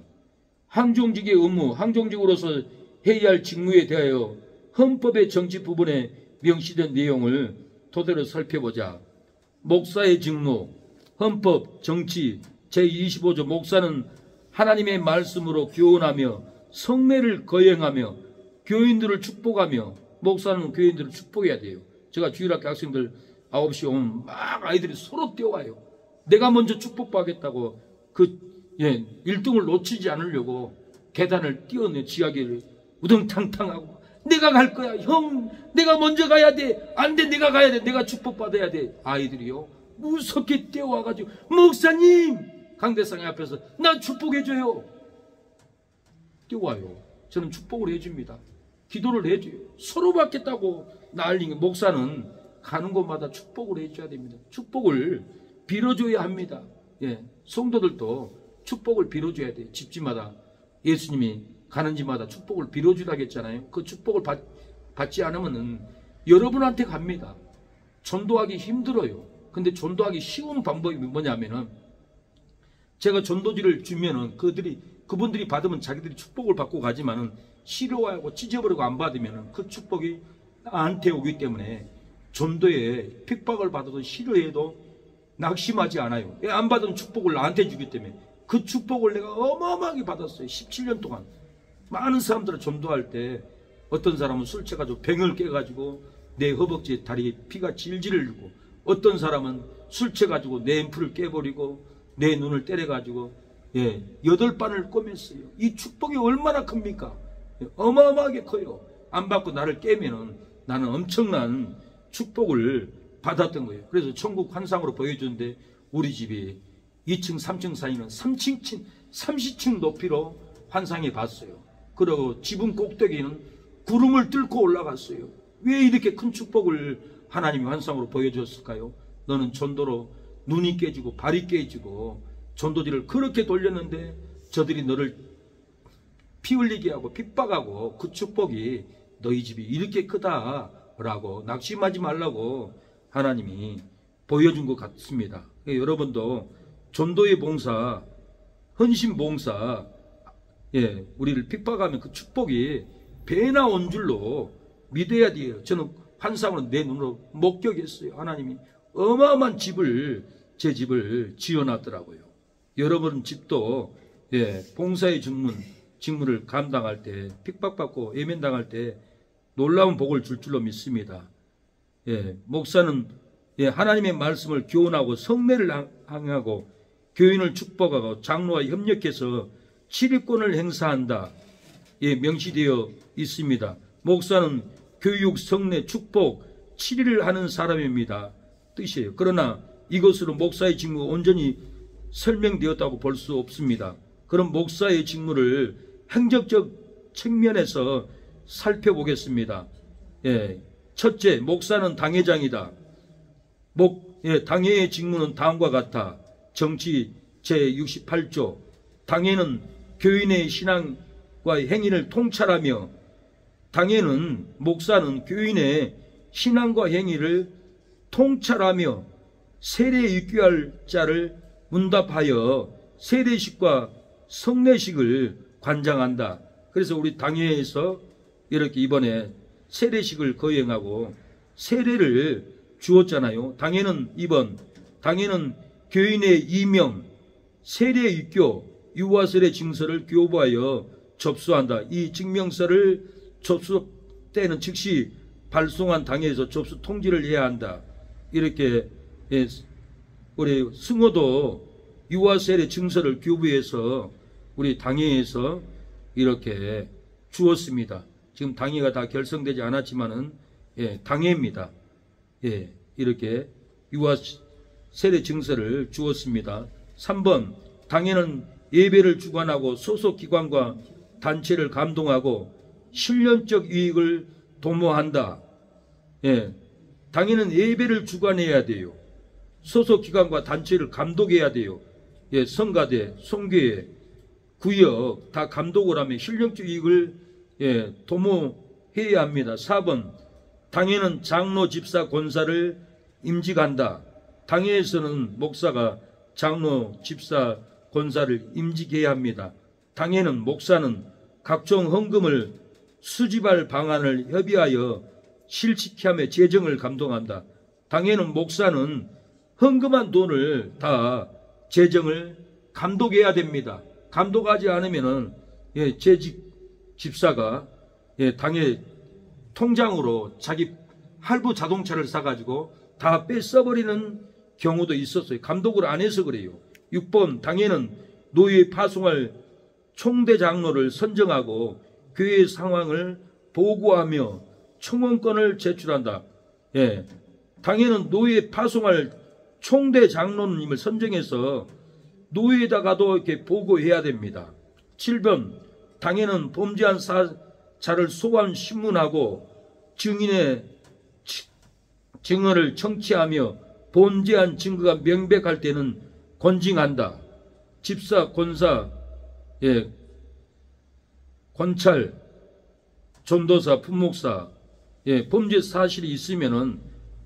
항종직의 의무, 항종직으로서 해야 할 직무에 대하여 헌법의 정치 부분에 명시된 내용을 토대로 살펴보자. 목사의 직무, 헌법, 정치, 제25조 목사는 하나님의 말씀으로 교훈하며 성례를 거행하며 교인들을 축복하며, 목사는 교인들을 축복해야 돼요. 제가 주일학교 학생들 9시 오면 막 아이들이 서로 뛰어와요. 내가 먼저 축복받겠다고 1등을 놓치지 않으려고 계단을 뛰어내 지하기를 우등탕탕하고, 내가 갈 거야 형, 내가 먼저 가야 돼, 안 돼 내가 가야 돼, 내가 축복받아야 돼. 아이들이요 무섭게 뛰어와가지고 목사님 강대상의 앞에서 나 축복해줘요. 뛰어와요. 저는 축복을 해줍니다. 기도를 해줘요. 서로 받겠다고 난리는. 목사는 가는 곳마다 축복을 해줘야 됩니다. 축복을 빌어줘야 합니다. 성도들도 축복을 빌어줘야 돼요. 집집마다 예수님이 가는 집마다 축복을 빌어주라고 했잖아요. 그 축복을 받지 않으면 여러분한테 갑니다. 전도하기 힘들어요. 근데 전도하기 쉬운 방법이 뭐냐면은, 제가 전도지를 주면은 그분들이 받으면 자기들이 축복을 받고 가지만은 싫어하고 찢어버리고 안 받으면은 그 축복이 나한테 오기 때문에 전도에 핍박을 받아도 싫어해도 낙심하지 않아요. 안 받은 축복을 나한테 주기 때문에. 그 축복을 내가 어마어마하게 받았어요. 17년 동안 많은 사람들을 전도할 때, 어떤 사람은 술 취해가지고 병을 깨가지고 내 허벅지에 다리에 피가 질질 흘리고, 어떤 사람은 술 취해가지고 내 앰플을 깨버리고 내 눈을 때려가지고 8반을 꿰맸어요. 이 축복이 얼마나 큽니까? 어마어마하게 커요. 안 받고 나를 깨면은 나는 엄청난 축복을 받았던 거예요. 그래서 천국 환상으로 보여주는데, 우리 집이 2층 3층 사이는 30층 높이로 환상해 봤어요. 그리고 지붕 꼭대기는 구름을 뚫고 올라갔어요. 왜 이렇게 큰 축복을 하나님이 환상으로 보여줬을까요? 너는 전도로 눈이 깨지고 발이 깨지고 전도지를 그렇게 돌렸는데 저들이 너를 피 흘리게 하고 핍박하고, 그 축복이 너희 집이 이렇게 크다라고 낙심하지 말라고 하나님이 보여준 것 같습니다. 여러분도 전도의 봉사, 헌신 봉사, 우리를 핍박하면 그 축복이 배나 온 줄로 믿어야 돼요. 저는 환상으로 내 눈으로 목격했어요. 하나님이 어마어마한 제 집을 지어놨더라고요. 여러분 집도 봉사의 직무를 감당할 때, 핍박받고 예면당할 때 놀라운 복을 줄 줄로 믿습니다. 목사는 하나님의 말씀을 교훈하고 성례를 항하고 교인을 축복하고 장로와 협력해서 치리권을 행사한다. 명시되어 있습니다. 목사는 교육, 성례, 축복, 치리를 하는 사람입니다. 뜻이에요. 그러나 이것으로 목사의 직무가 온전히 설명되었다고 볼 수 없습니다. 그럼 목사의 직무를 행정적 측면에서 살펴보겠습니다. 첫째, 목사는 당회장이다. 당회의 직무는 다음과 같아. 정치 제68조. 당회는 교인의 신앙과 행위를 통찰하며, 당회는, 목사는 교인의 신앙과 행위를 통찰하며 세례 입교할 자를 문답하여 세례식과 성례식을 관장한다. 그래서 우리 당회에서 이렇게 이번에 세례식을 거행하고 세례를 주었잖아요. 당회는 당회는 교인의 이명, 세례 입교, 유아세례 증서를 교부하여 접수한다. 이 증명서를 접수 때는 즉시 발송한 당회에서 접수 통지를 해야 한다. 이렇게 우리 승호도 유아세례 증서를 교부해서 우리 당회에서 이렇게 주었습니다. 지금 당회가 다 결성되지 않았지만은 당회입니다. 이렇게 유아세례 증서를 주었습니다. 3번, 당회는 예배를 주관하고 소속기관과 단체를 감동하고 실련적 이익을 도모한다. 당회는 예배를 주관해야 돼요. 소속기관과 단체를 감독해야 돼요. 성가대, 성교회, 구역 다 감독을 하며 실력적 이익을 도모해야 합니다. 4번 당회는 장로, 집사, 권사를 임직한다. 당회에서는 목사가 장로, 집사, 권사를 임직해야 합니다. 당회는 목사는 각종 헌금을 수집할 방안을 협의하여 실시하며 재정을 감독한다. 당회는 목사는 헌금한 돈을 다 재정을 감독해야 됩니다. 감독하지 않으면은 재직 집사가 당회 통장으로 자기 할부 자동차를 사가지고 다 뺏어버리는 경우도 있었어요. 감독을 안 해서 그래요. 6번 당회는 노예에 파송할 총대장로를 선정하고 교회의 상황을 보고하며 청원권을 제출한다. 당회는 노예에 파송할 총대장로님을 선정해서 노예에다가도 이렇게 보고해야 됩니다. 7번 당회는 범죄한 자를 소환 신문하고 증인의 증언을 청취하며 범죄한 증거가 명백할 때는 권징한다. 집사, 권사, 권찰, 전도사, 품목사, 범죄 사실이 있으면은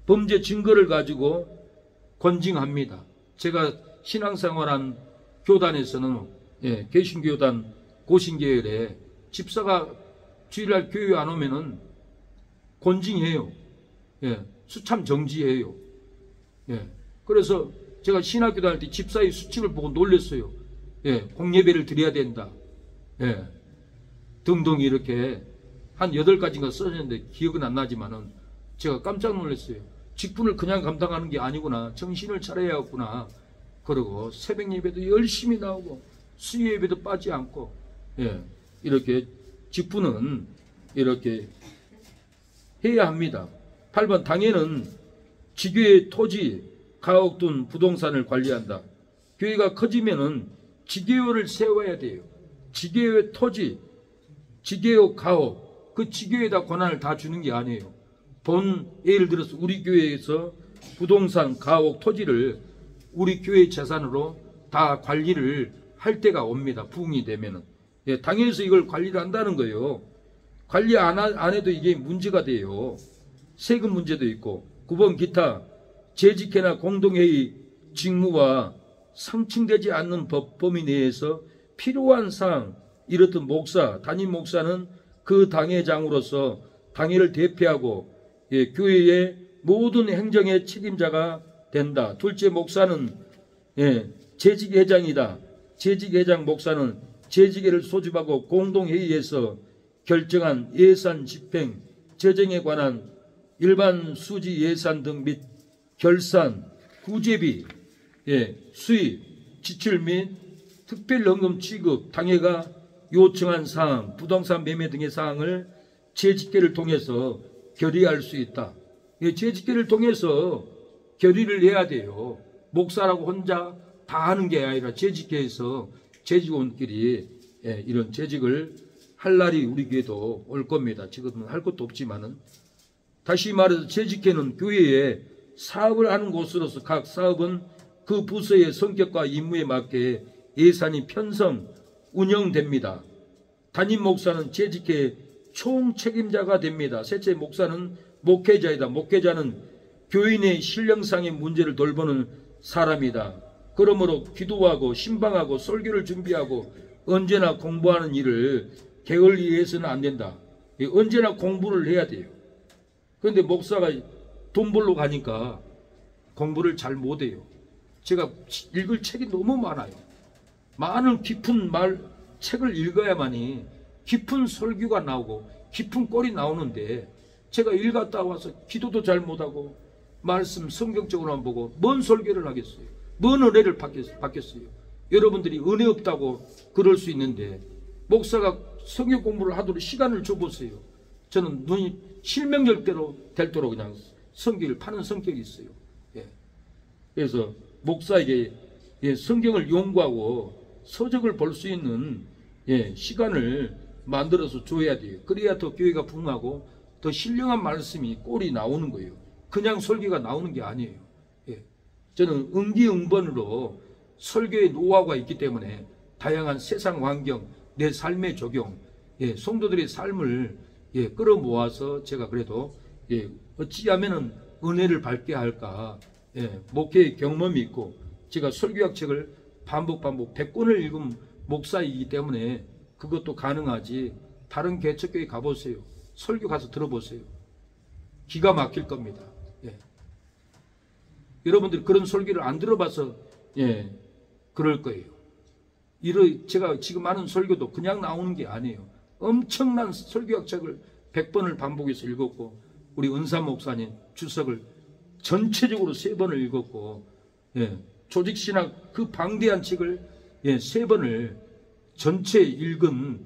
범죄 증거를 가지고 권징합니다. 제가 신앙생활한 교단에서는 개신교단 고신계열에 집사가 주일날 교회 안 오면은 권징해요. 수참 정지해요. 그래서 제가 신학교 다닐 때 집사의 수칙을 보고 놀랐어요. 공예배를 드려야 된다. 등등 이렇게 한 8가지가 써졌는데 기억은 안 나지만은 제가 깜짝 놀랐어요. 직분을 그냥 감당하는 게 아니구나. 정신을 차려야겠구나. 그리고 새벽 예배도 열심히 나오고 수요 예배도 빠지 않고 이렇게 직분은 이렇게 해야 합니다. 8번 당회는 지교의 토지, 가옥 등 부동산을 관리한다. 교회가 커지면은 지교회를 세워야 돼요. 지교회 토지, 지교회 가옥, 그 지교회에다 권한을 다 주는 게 아니에요. 예를 들어서 우리 교회에서 부동산, 가옥, 토지를 우리 교회 재산으로 다 관리를 할 때가 옵니다. 부흥이 되면은. 당회에서 이걸 관리를 한다는 거예요. 관리 안 해도 이게 문제가 돼요. 세금 문제도 있고. 9번 기타 재직회나 공동회의 직무와 상충되지 않는 범위 내에서 필요한 사항, 이렇듯 목사, 담임 목사는 그 당회장으로서 당회를 대표하고 교회의 모든 행정의 책임자가 된다. 둘째, 목사는 재직회장이다. 재직회장 목사는 재직회를 소집하고 공동회의에서 결정한 예산 집행, 재정에 관한 일반 수지 예산 등 및 결산, 구제비, 수입, 지출 및 특별연금 취급, 당회가 요청한 사항, 부동산 매매 등의 사항을 재직회를 통해서 결의할 수 있다. 재직회를 통해서 결의를 해야 돼요. 목사라고 혼자 다 하는 게 아니라 재직회에서 재직원끼리 이런 재직을 할 날이 우리 교회도 올 겁니다. 지금은 할 것도 없지만은. 다시 말해서 재직회는 교회에 사업을 하는 곳으로서 각 사업은 그 부서의 성격과 임무에 맞게 예산이 편성, 운영됩니다. 담임 목사는 재직회 총책임자가 됩니다. 셋째, 목사는 목회자이다. 목회자는 교인의 신령상의 문제를 돌보는 사람이다. 그러므로 기도하고 신방하고 설교를 준비하고 언제나 공부하는 일을 게을리해서는 안 된다. 언제나 공부를 해야 돼요. 그런데 목사가 돈 벌러 가니까 공부를 잘 못해요. 제가 읽을 책이 너무 많아요. 많은 깊은 책을 읽어야만이 깊은 설교가 나오고 깊은 꼴이 나오는데 제가 일 갔다 와서 기도도 잘 못하고 말씀 성경적으로만 보고 뭔 설교를 하겠어요. 뭔 은혜를 받겠어요. 여러분들이 은혜 없다고 그럴 수 있는데 목사가 성경 공부를 하도록 시간을 줘보세요. 저는 눈이 실명절대로 될도록 그냥 성경을 파는 성격이 있어요. 그래서 목사에게 성경을 연구하고 서적을 볼 수 있는 시간을 만들어서 줘야 돼요. 그래야 더 교회가 부흥하고 더 신령한 말씀이 꼴이 나오는 거예요. 그냥 설교가 나오는 게 아니에요. 저는 응기응번으로 설교의 노하우가 있기 때문에 다양한 세상 환경, 내 삶의 적용, 성도들의 삶을 끌어모아서 제가 그래도 어찌하면은 은혜를 받게 할까, 목회의 경험이 있고 제가 설교학 책을 반복 100권을 읽은 목사이기 때문에 그것도 가능하지. 다른 개척교회 가보세요. 설교 가서 들어보세요. 기가 막힐 겁니다. 여러분들이 그런 설교를 안 들어봐서 그럴 거예요. 제가 지금 하는 설교도 그냥 나오는 게 아니에요. 엄청난 설교학 책을 100번을 반복해서 읽었고, 우리 은사 목사님 주석을 전체적으로 3번을 읽었고, 조직신학 그 방대한 책을 3번을 전체 읽은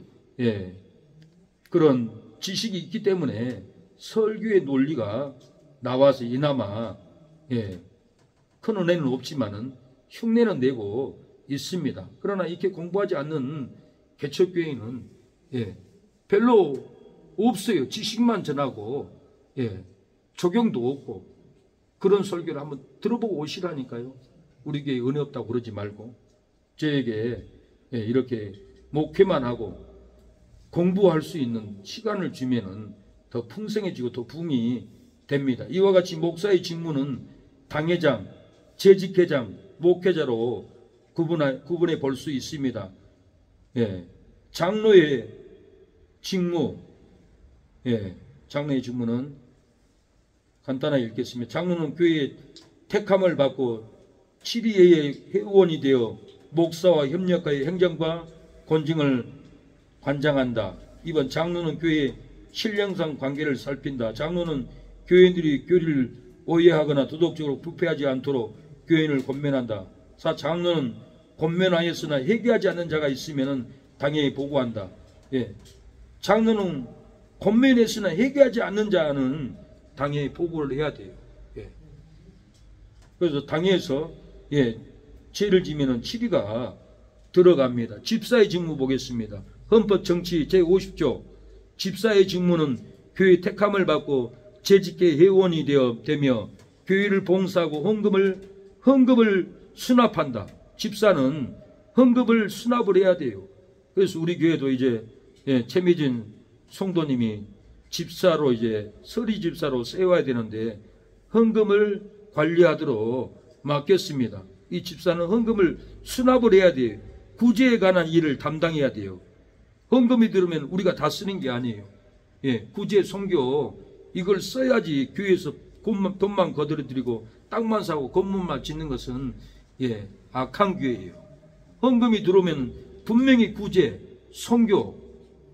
그런 지식이 있기 때문에 설교의 논리가 나와서 이나마 큰 은혜는 없지만은 흉내는 내고 있습니다. 그러나 이렇게 공부하지 않는 개척교회는 별로 없어요. 지식만 전하고 적용도 없고. 그런 설교를 한번 들어보고 오시라니까요. 우리 교회 은혜 없다고 그러지 말고 저에게 이렇게 목회만 하고 공부할 수 있는 시간을 주면은 더 풍성해지고 더 부흥이 됩니다. 이와 같이 목사의 직무는 당회장, 재직회장, 목회자로 구분해 볼 수 있습니다. 장로의 직무, 장로의 직무는 간단하게 읽겠습니다. 장로는 교회의 택함을 받고 7위의 회원이 되어 목사와 협력하여 행정과 권징을 관장한다. 2번, 장로는 교회의 신령상 관계를 살핀다. 장로는 교인들이 교리를 오해하거나 도덕적으로 부패하지 않도록 교인을 권면한다. 4. 장로는 권면하였으나 회개하지 않는 자가 있으면 당연히 보고한다. 장로는 권면했으나 회개하지 않는 자는 당연히 보고를 해야 돼요. 그래서 당에서 죄를 지면은 7위가 들어갑니다. 집사의 직무 보겠습니다. 헌법 정치 제50조 집사의 직무는 교회 택함을 받고 재직계 회원이 되며 교회를 봉사하고 헌금을 수납한다. 집사는 헌금을 수납을 해야 돼요. 그래서 우리 교회도 이제 최미진 성도님이 집사로 이제 서리 집사로 세워야 되는데 헌금을 관리하도록 맡겼습니다. 이 집사는 헌금을 수납을 해야 돼요. 구제에 관한 일을 담당해야 돼요. 헌금이 들으면 우리가 다 쓰는 게 아니에요. 구제 선교 이걸 써야지. 교회에서 돈만 거들어드리고 땅만 사고 건물만 짓는 것은 악한 교회예요. 헌금이 들어오면 분명히 구제, 선교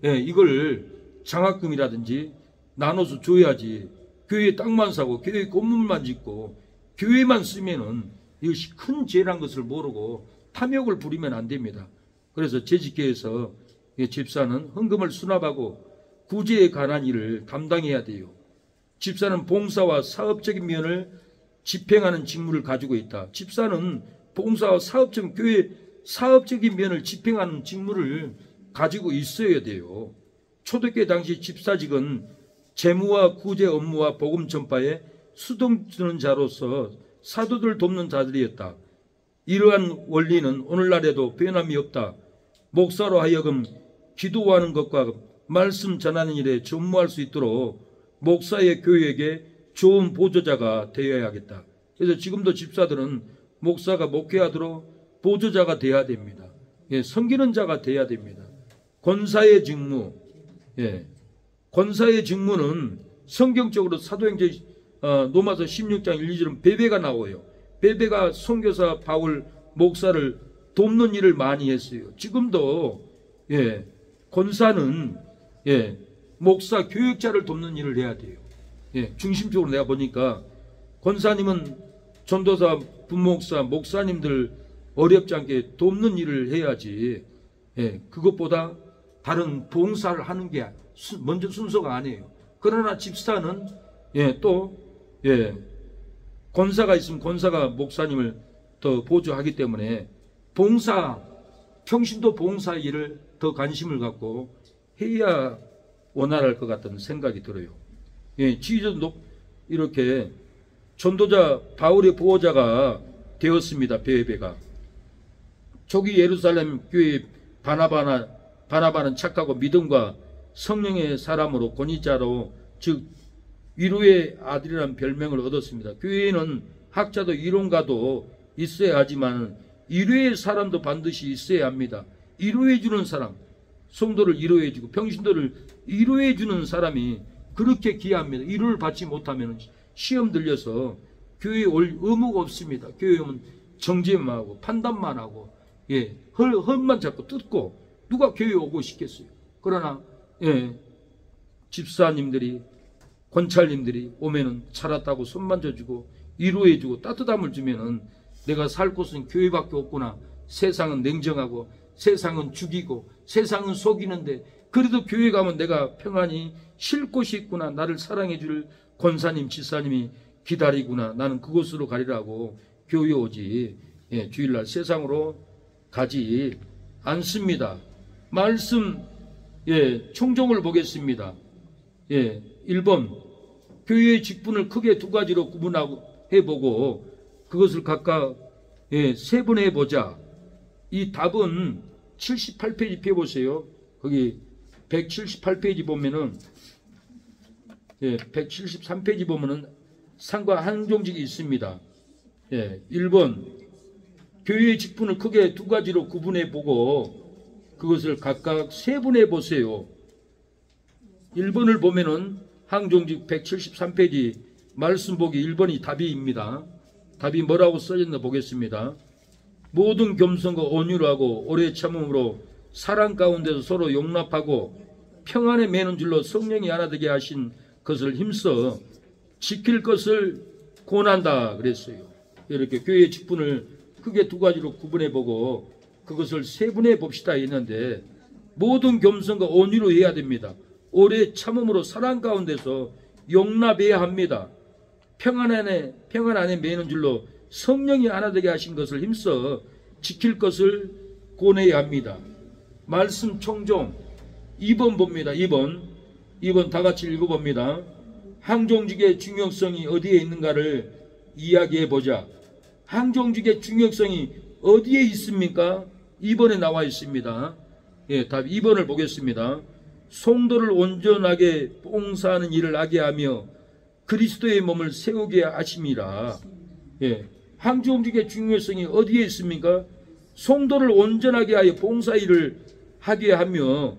이걸 장학금이라든지 나눠서 줘야지. 교회 땅만 사고 교회 건물만 짓고 교회만 쓰면은 이것이 큰 죄란 것을 모르고 탐욕을 부리면 안 됩니다. 그래서 재직계에서 집사는 헌금을 수납하고 구제에 관한 일을 담당해야 돼요. 집사는 봉사와 사업적인 면을 집행하는 직무를 가지고 있다. 집사는 봉사와 교회 사업적인 면을 집행하는 직무를 가지고 있어야 돼요. 초대교회 당시 집사직은 재무와 구제 업무와 복음 전파에 수동드는 자로서 사도들 돕는 자들이었다. 이러한 원리는 오늘날에도 변함이 없다. 목사로 하여금 기도하는 것과 말씀 전하는 일에 전무할 수 있도록 목사의 교회에게 좋은 보조자가 되어야겠다. 그래서 지금도 집사들은 목사가 목회하도록 보조자가 되어야 됩니다. 섬기는 자가 되어야 됩니다. 권사의 직무, 권사의 직무는 성경적으로 사도행전 로마서 16장 1, 2절은 베베가 나와요. 베베가 선교사 바울 목사를 돕는 일을 많이 했어요. 지금도 권사는 목사 교육자를 돕는 일을 해야 돼요. 중심적으로 내가 보니까 권사님은 전도사, 분목사, 목사님들 어렵지 않게 돕는 일을 해야지. 그것보다 다른 봉사를 하는 게 먼저 순서가 아니에요. 그러나 집사는 권사가 있으면 권사가 목사님을 더 보조하기 때문에 평신도 봉사 일을 더 관심을 갖고 해야 원활할 것 같다는 생각이 들어요. 지휘자도 이렇게 전도자 바울의 보호자가 되었습니다. 베베가 초기 예루살렘 교회 바나바는 착하고 믿음과 성령의 사람으로 권위자로, 즉 위로의 아들이라는 별명을 얻었습니다. 교회에는 학자도 이론가도 있어야 하지만 위로의 사람도 반드시 있어야 합니다. 위로해주는 사람, 성도를 위로해주고 평신도를 위로해주는 사람이 그렇게 귀합니다. 위로를 받지 못하면 시험 들려서 교회에 올 의무가 없습니다. 교회 오면 정죄만 하고 판단만 하고, 헛만 자꾸 뜯고 누가 교회 오고 싶겠어요. 그러나 집사님들이, 권찰님들이 오면은 살았다고 손 만져주고 위로해주고 따뜻함을 주면은 내가 살 곳은 교회밖에 없구나. 세상은 냉정하고 세상은 죽이고 세상은 속이는데 그래도 교회 가면 내가 평안히 쉴 곳이 있구나. 나를 사랑해 줄 권사님, 지사님이 기다리구나. 나는 그곳으로 가리라고 교회 오지, 주일날 세상으로 가지 않습니다. 말씀, 총종을 보겠습니다. 1번, 교회의 직분을 크게 두 가지로 구분해보고 그것을 각각 세 번 해보자. 이 답은 78페이지 펴보세요. 거기 178페이지 보면은, 173페이지 보면은 상과 항종직이 있습니다. 1번, 교회의 직분을 크게 두 가지로 구분해보고 그것을 각각 세분해 보세요. 1번을 보면은 항종직 173페이지 말씀 보기 1번이 답이입니다. 답이 뭐라고 써있나 보겠습니다. 모든 겸손과 온유로 하고 오래 참음으로 사랑 가운데서 서로 용납하고 평안에 매는 줄로 성령이 하나 되게 하신 것을 힘써 지킬 것을 권한다 그랬어요. 이렇게 교회의 직분을 크게 두 가지로 구분해보고 그것을 세분해 봅시다 했는데, 모든 겸손과 온유로 해야 됩니다. 오래 참음으로 사랑 가운데서 용납해야 합니다. 평안 안에 매는 줄로 성령이 하나 되게 하신 것을 힘써 지킬 것을 권해야 합니다. 말씀 총종 2번 봅니다. 2번 다 같이 읽어봅니다. 항종직의 중요성이 어디에 있는가를 이야기해 보자. 항종직의 중요성이 어디에 있습니까? 2번에 나와 있습니다. 답 2번을 보겠습니다. 성도를 온전하게 봉사하는 일을 하게 하며 그리스도의 몸을 세우게 하심이라. 항종직의 중요성이 어디에 있습니까? 성도를 온전하게 하여 봉사 일을 하게 하며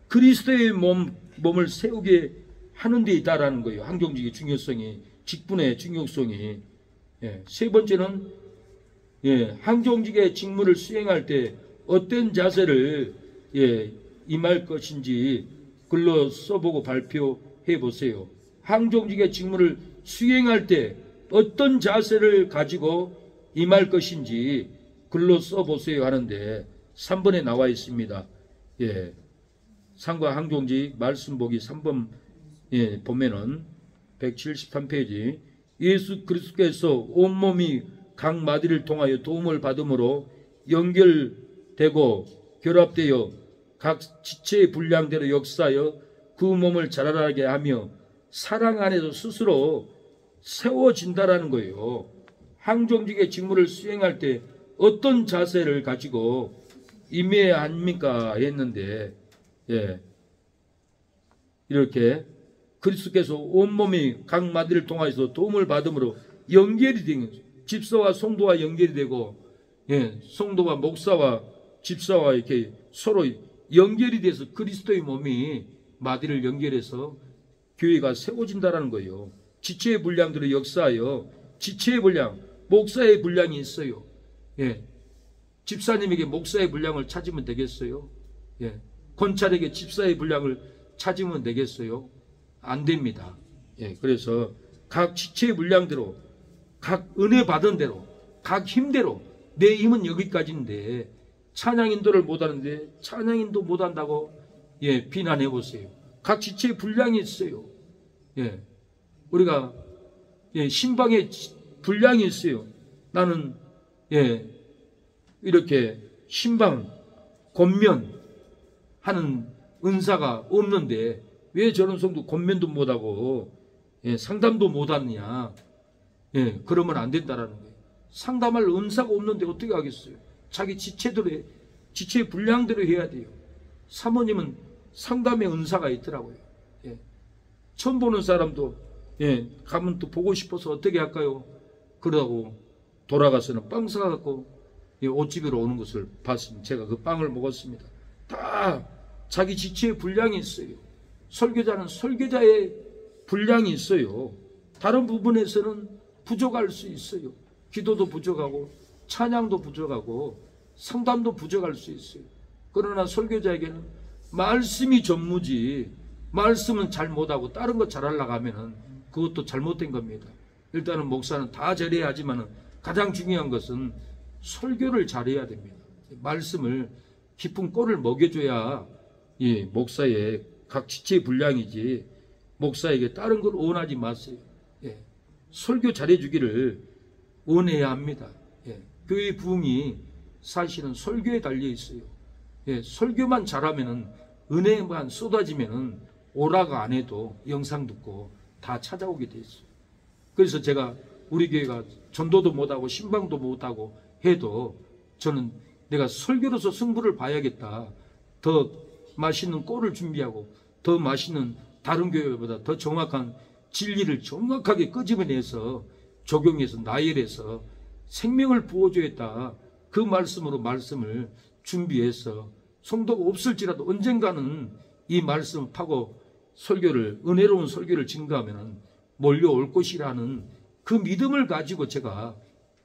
그리스도의 몸을 세우게 하는 데 있다라는 거예요. 항종직의 중요성이, 직분의 중요성이. 세 번째는 항종직의 직무를 수행할 때 어떤 자세를 임할 것인지 글로 써보고 발표해 보세요. 항종직의 직무를 수행할 때 어떤 자세를 가지고 임할 것인지 글로 써보세요 하는데 3번에 나와 있습니다. 상과 항종직 말씀 보기 3번 보면은 173페이지 예수 그리스도께서 온몸이 각 마디를 통하여 도움을 받음으로 연결되고 결합되어 각 지체의 분량대로 역사하여 그 몸을 자라나게 하며 사랑 안에서 스스로 세워진다라는 거예요. 항종직의 직무를 수행할 때 어떤 자세를 가지고 임해야 합니까 했는데, 이렇게 그리스도께서 온몸이 각 마디를 통하여서 도움을 받음으로 연결이 되는 거죠. 집사와 성도와 연결이 되고, 성도와 목사와 집사와 이렇게 서로 연결이 돼서 그리스도의 몸이 마디를 연결해서 교회가 세워진다라는 거예요. 지체의 분량들을 역사하여, 지체의 분량, 목사의 분량이 있어요. 집사님에게 목사의 분량을 찾으면 되겠어요? 권찰에게 집사의 분량을 찾으면 되겠어요? 안 됩니다. 그래서 각 지체의 분량대로, 각 은혜 받은 대로, 각 힘대로, 내 힘은 여기까지인데 찬양 인도를 못하는데 찬양 인도 못한다고 비난해 보세요. 각 지체의 분량이 있어요. 우리가 신방의 분량이 있어요. 나는 이렇게 신방 권면 하는 은사가 없는데 왜 저런 성도 권면도 못하고 상담도 못하느냐. 그러면 안 된다라는 거예요. 상담할 은사가 없는데 어떻게 하겠어요? 자기 지체 분량대로 해야 돼요. 사모님은 상담의 은사가 있더라고요. 예. 처음 보는 사람도 가면 또 보고 싶어서 어떻게 할까요? 그러고 돌아가서는 빵 사갖고 옷집으로 오는 것을 봤습니다. 제가 그 빵을 먹었습니다. 다 자기 지체의 분량이 있어요. 설교자는 설교자의 분량이 있어요. 다른 부분에서는 부족할 수 있어요. 기도도 부족하고 찬양도 부족하고 상담도 부족할 수 있어요. 그러나 설교자에게는 말씀이 전무지, 말씀은 잘 못하고 다른 거 잘하려고 하면은 그것도 잘못된 겁니다. 일단은 목사는 다 잘해야 하지만 가장 중요한 것은 설교를 잘해야 됩니다. 말씀을 깊은 꼴을 먹여줘야 목사의 각 지체의 분량이지, 목사에게 다른 걸 원하지 마세요. 설교 잘해주기를 원해야 합니다. 교회 부흥이 사실은 설교에 달려 있어요. 설교만 잘하면은, 은혜만 쏟아지면은 오라가 안 해도 영상 듣고 다 찾아오게 돼 있어요. 그래서 제가 우리 교회가 전도도 못하고 신방도 못하고 해도 저는 내가 설교로서 승부를 봐야겠다. 더 맛있는 꼴을 준비하고 더 맛있는, 다른 교회보다 더 정확한 진리를 정확하게 끄집어내서 적용해서 나열해서 생명을 부어주겠다. 그 말씀으로 말씀을 준비해서 성도가 없을지라도 언젠가는 이 말씀을 파고 설교를, 은혜로운 설교를 증거하면 몰려올 것이라는 그 믿음을 가지고 제가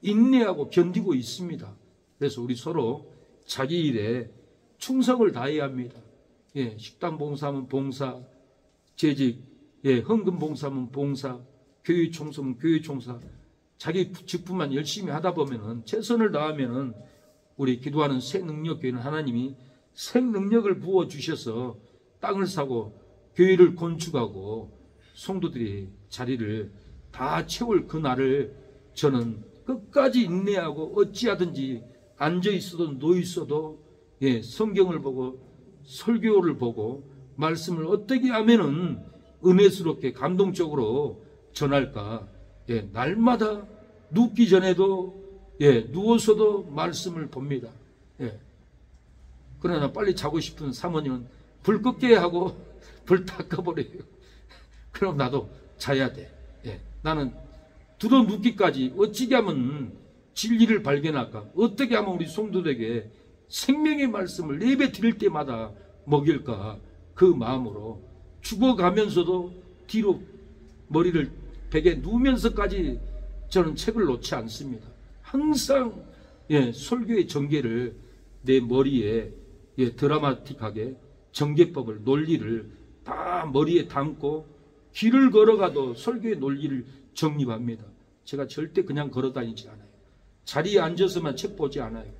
인내하고 견디고 있습니다. 그래서 우리 서로 자기 일에 충성을 다해야 합니다. 식당 봉사하면 봉사, 재직, 헌금 봉사하면 봉사, 교회 총수면 교회 총사, 자기 직분만 열심히 하다 보면은, 최선을 다하면은 우리 기도하는 새 능력 교회는 하나님이 생능력을 부어주셔서 땅을 사고 교회를 건축하고 성도들이 자리를 다 채울 그 날을 저는 끝까지 인내하고 어찌하든지 앉아있어도 누워있어도 성경을 보고 설교를 보고 말씀을 어떻게 하면은 은혜스럽게 감동적으로 전할까. 날마다 눕기 전에도 누워서도 말씀을 봅니다. 그러나 빨리 자고 싶은 사모님은 불 끄게 하고 불 다 꺼버려요. 그럼 나도 자야 돼. 나는 두어 눕기까지 어찌게 하면 진리를 발견할까? 어떻게 하면 우리 성도들에게 생명의 말씀을 예배 드릴 때마다 먹일까? 그 마음으로 죽어가면서도 뒤로 머리를 베개 누우면서까지 저는 책을 놓지 않습니다. 항상 설교의 전개를 내 머리에 드라마틱하게 전개법을, 논리를 다 머리에 담고 길을 걸어가도 설교의 논리를 정립합니다. 제가 절대 그냥 걸어다니지 않아요. 자리에 앉아서만 책 보지 않아요.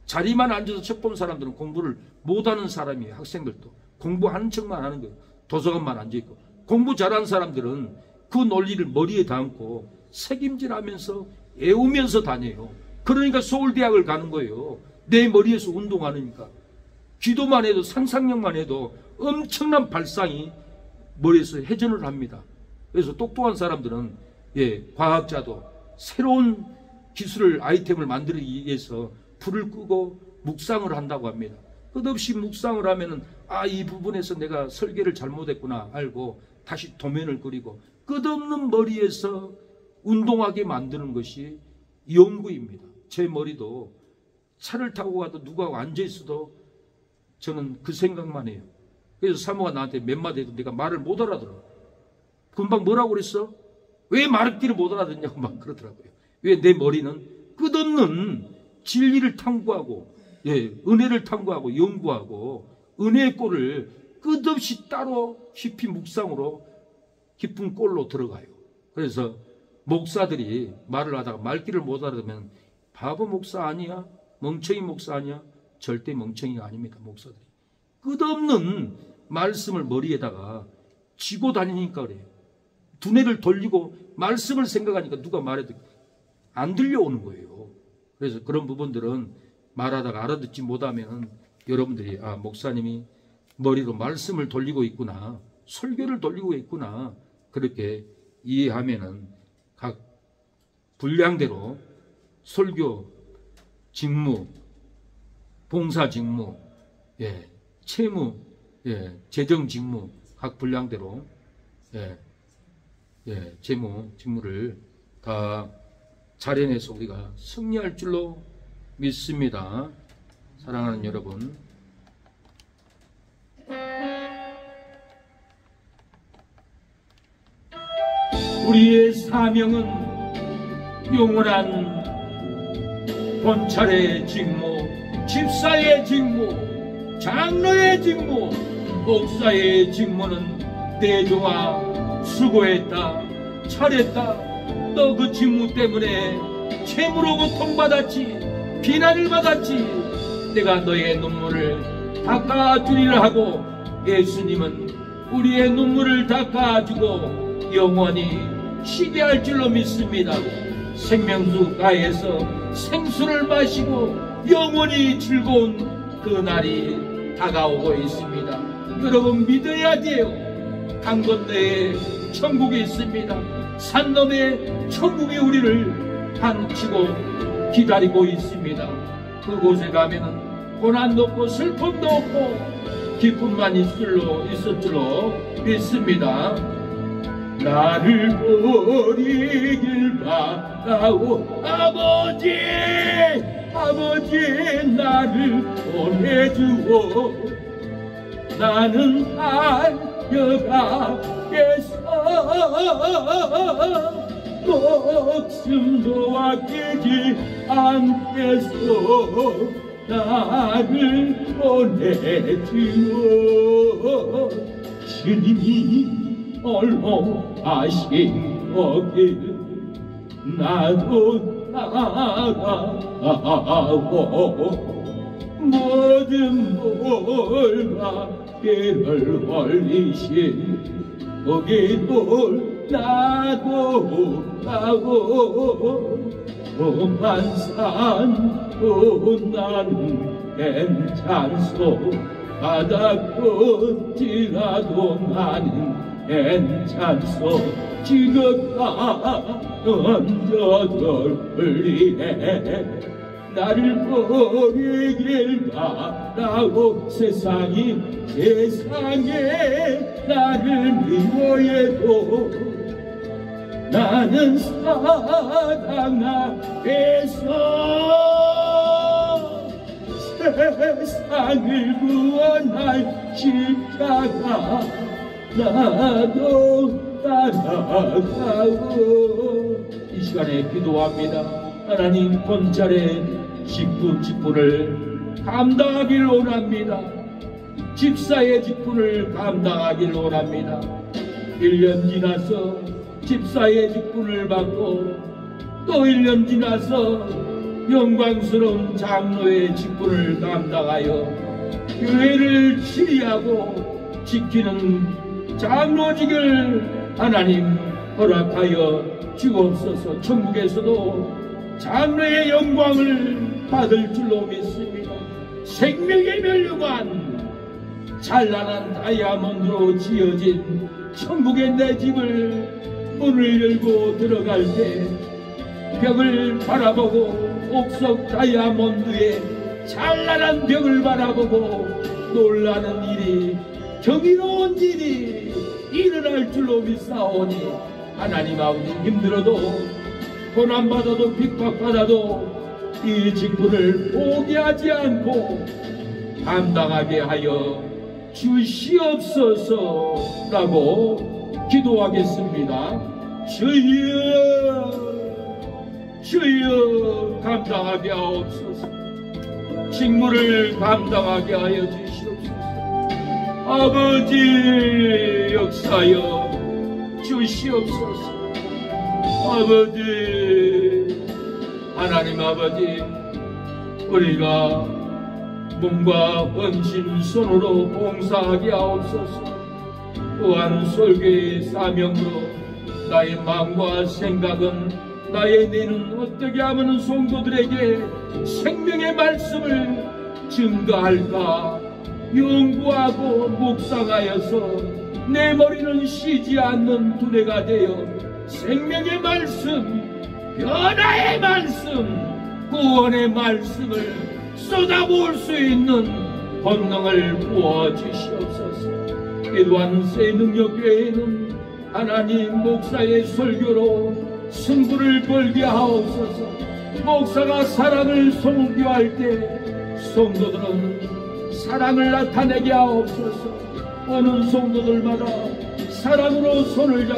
자리만 앉아서 책 본 사람들은 공부를 못하는 사람이에요. 학생들도 공부하는 척만 하는 거예요. 도서관만 앉아있고. 공부 잘하는 사람들은 그 논리를 머리에 담고 책임질하면서 애우면서 다녀요. 그러니까 서울대학을 가는 거예요. 내 머리에서 운동하니까. 기도만 해도, 상상력만 해도 엄청난 발상이 머리에서 회전을 합니다. 그래서 똑똑한 사람들은 과학자도 새로운 기술을, 아이템을 만들기 위해서 불을 끄고 묵상을 한다고 합니다. 끝없이 묵상을 하면은 이 부분에서 내가 설계를 잘못했구나 알고 다시 도면을 그리고 끝없는 머리에서 운동하게 만드는 것이 연구입니다. 제 머리도 차를 타고 가도 누가 앉아있어도 저는 그 생각만 해요. 그래서 사모가 나한테 몇 마디 해도 내가 말을 못 알아들어. 금방 뭐라고 그랬어? 왜 말귀를 못 알아듣냐고 막 그러더라고요. 왜? 내 머리는 끝없는 진리를 탐구하고 은혜를 탐구하고 연구하고 은혜의 꼴을 끝없이 따로 깊이 묵상으로 깊은 꼴로 들어가요. 그래서 목사들이 말을 하다가 말귀를 못 알아듣으면 바보 목사 아니야? 멍청이 목사 아니야? 절대 멍청이가 아닙니다. 목사들이 끝없는 말씀을 머리에다가 쥐고 다니니까 그래요. 두뇌를 돌리고 말씀을 생각하니까 누가 말해도 안 들려오는 거예요. 그래서 그런 부분들은 말하다가 알아듣지 못하면 여러분들이 목사님이 머리로 말씀을 돌리고 있구나, 설교를 돌리고 있구나, 그렇게 이해하면은 각 분량대로 설교, 직무, 봉사 직무, 예, 채무, 예, 재정 직무 각 분량대로 재무 직무를 다 잘해내서 우리가 승리할 줄로 믿습니다. 사랑하는 여러분, 우리의 사명은 영원한 권찰의 직무, 집사의 직무, 장로의 직무, 목사의 직무는 내 종아 수고했다, 잘했다. 너 그 직무 때문에 채무로 고통받았지, 비난을 받았지. 내가 너의 눈물을 닦아주리라 하고 예수님은 우리의 눈물을 닦아주고 영원히 쉬게 할 줄로 믿습니다. 생명수가에서 생수를 마시고 영원히 즐거운 그 날이 다가오고 있습니다. 여러분 믿어야 돼요. 강 건너에 천국이 있습니다. 산 너머에 천국이 우리를 반치고 기다리고 있습니다. 그곳에 가면은 고난도 없고 슬픔도 없고 기쁨만 있을 줄로 믿습니다. 나를 버리길 바라오 아버지, 아버지 나를 보내주오. 나는 달려가겠어. 목숨도 아끼지 않겠어. 나를 보내주오. 주님이 홀로하신 거길 나도 따라가오. 모든 몰과 깨를 올리신 거기로 나도 가고 험한 산도 나는 괜찮소. 바다 끝이라도 나는 괜찮소. 지긋한 저절리에 나를 버리길 바라고 세상에 나를 미워해도 나는 사랑 앞에서 세상을 구원할 십자가 나도 따라가고. 이 시간에 기도합니다. 하나님 권찰의 직분을 감당하기를 원합니다. 집사의 직분을 감당하기를 원합니다. 1년 지나서 집사의 직분을 받고 또 1년 지나서 영광스러운 장로의 직분을 감당하여 교회를 치리하고 지키는 장로직을 하나님 허락하여 주옵소서. 천국에서도 장로의 영광을 받을 줄로 믿습니다. 생명의 멸류관, 찬란한 다이아몬드로 지어진 천국의 내 집을 문을 열고 들어갈 때 벽을 바라보고 옥석 다이아몬드의 찬란한 벽을 바라보고 놀라는 일이, 경이로운 일이 일어날 줄로 믿사오니 하나님 아버지, 힘들어도 고난받아도 핍박받아도 이 직분을 포기하지 않고 감당하게 하여 주시옵소서라고 기도하겠습니다. 주여, 주여 감당하게 하옵소서. 직무를 감당하게 하여 주시옵소서. 아버지 역사여 주시옵소서. 아버지, 하나님 아버지, 우리가 몸과 헌신 손으로 봉사하게 하옵소서. 또한 설교의 사명으로 나의 마음과 생각은, 나의 뇌는 어떻게 하면 성도들에게 생명의 말씀을 증거할까 연구하고 묵상하여서 내 머리는 쉬지 않는 두뇌가 되어 생명의 말씀, 변화의 말씀, 구원의 말씀을 쏟아부을 수 있는 권능을 부어주시옵소서. 기도하는 새 능력교회에는 하나님 목사의 설교로 승부를 걸게 하옵소서. 목사가 사랑을 선교할 때 성도들은 사랑을 나타내게 하옵소서. 오는 성도들마다 사랑으로 손을 잡고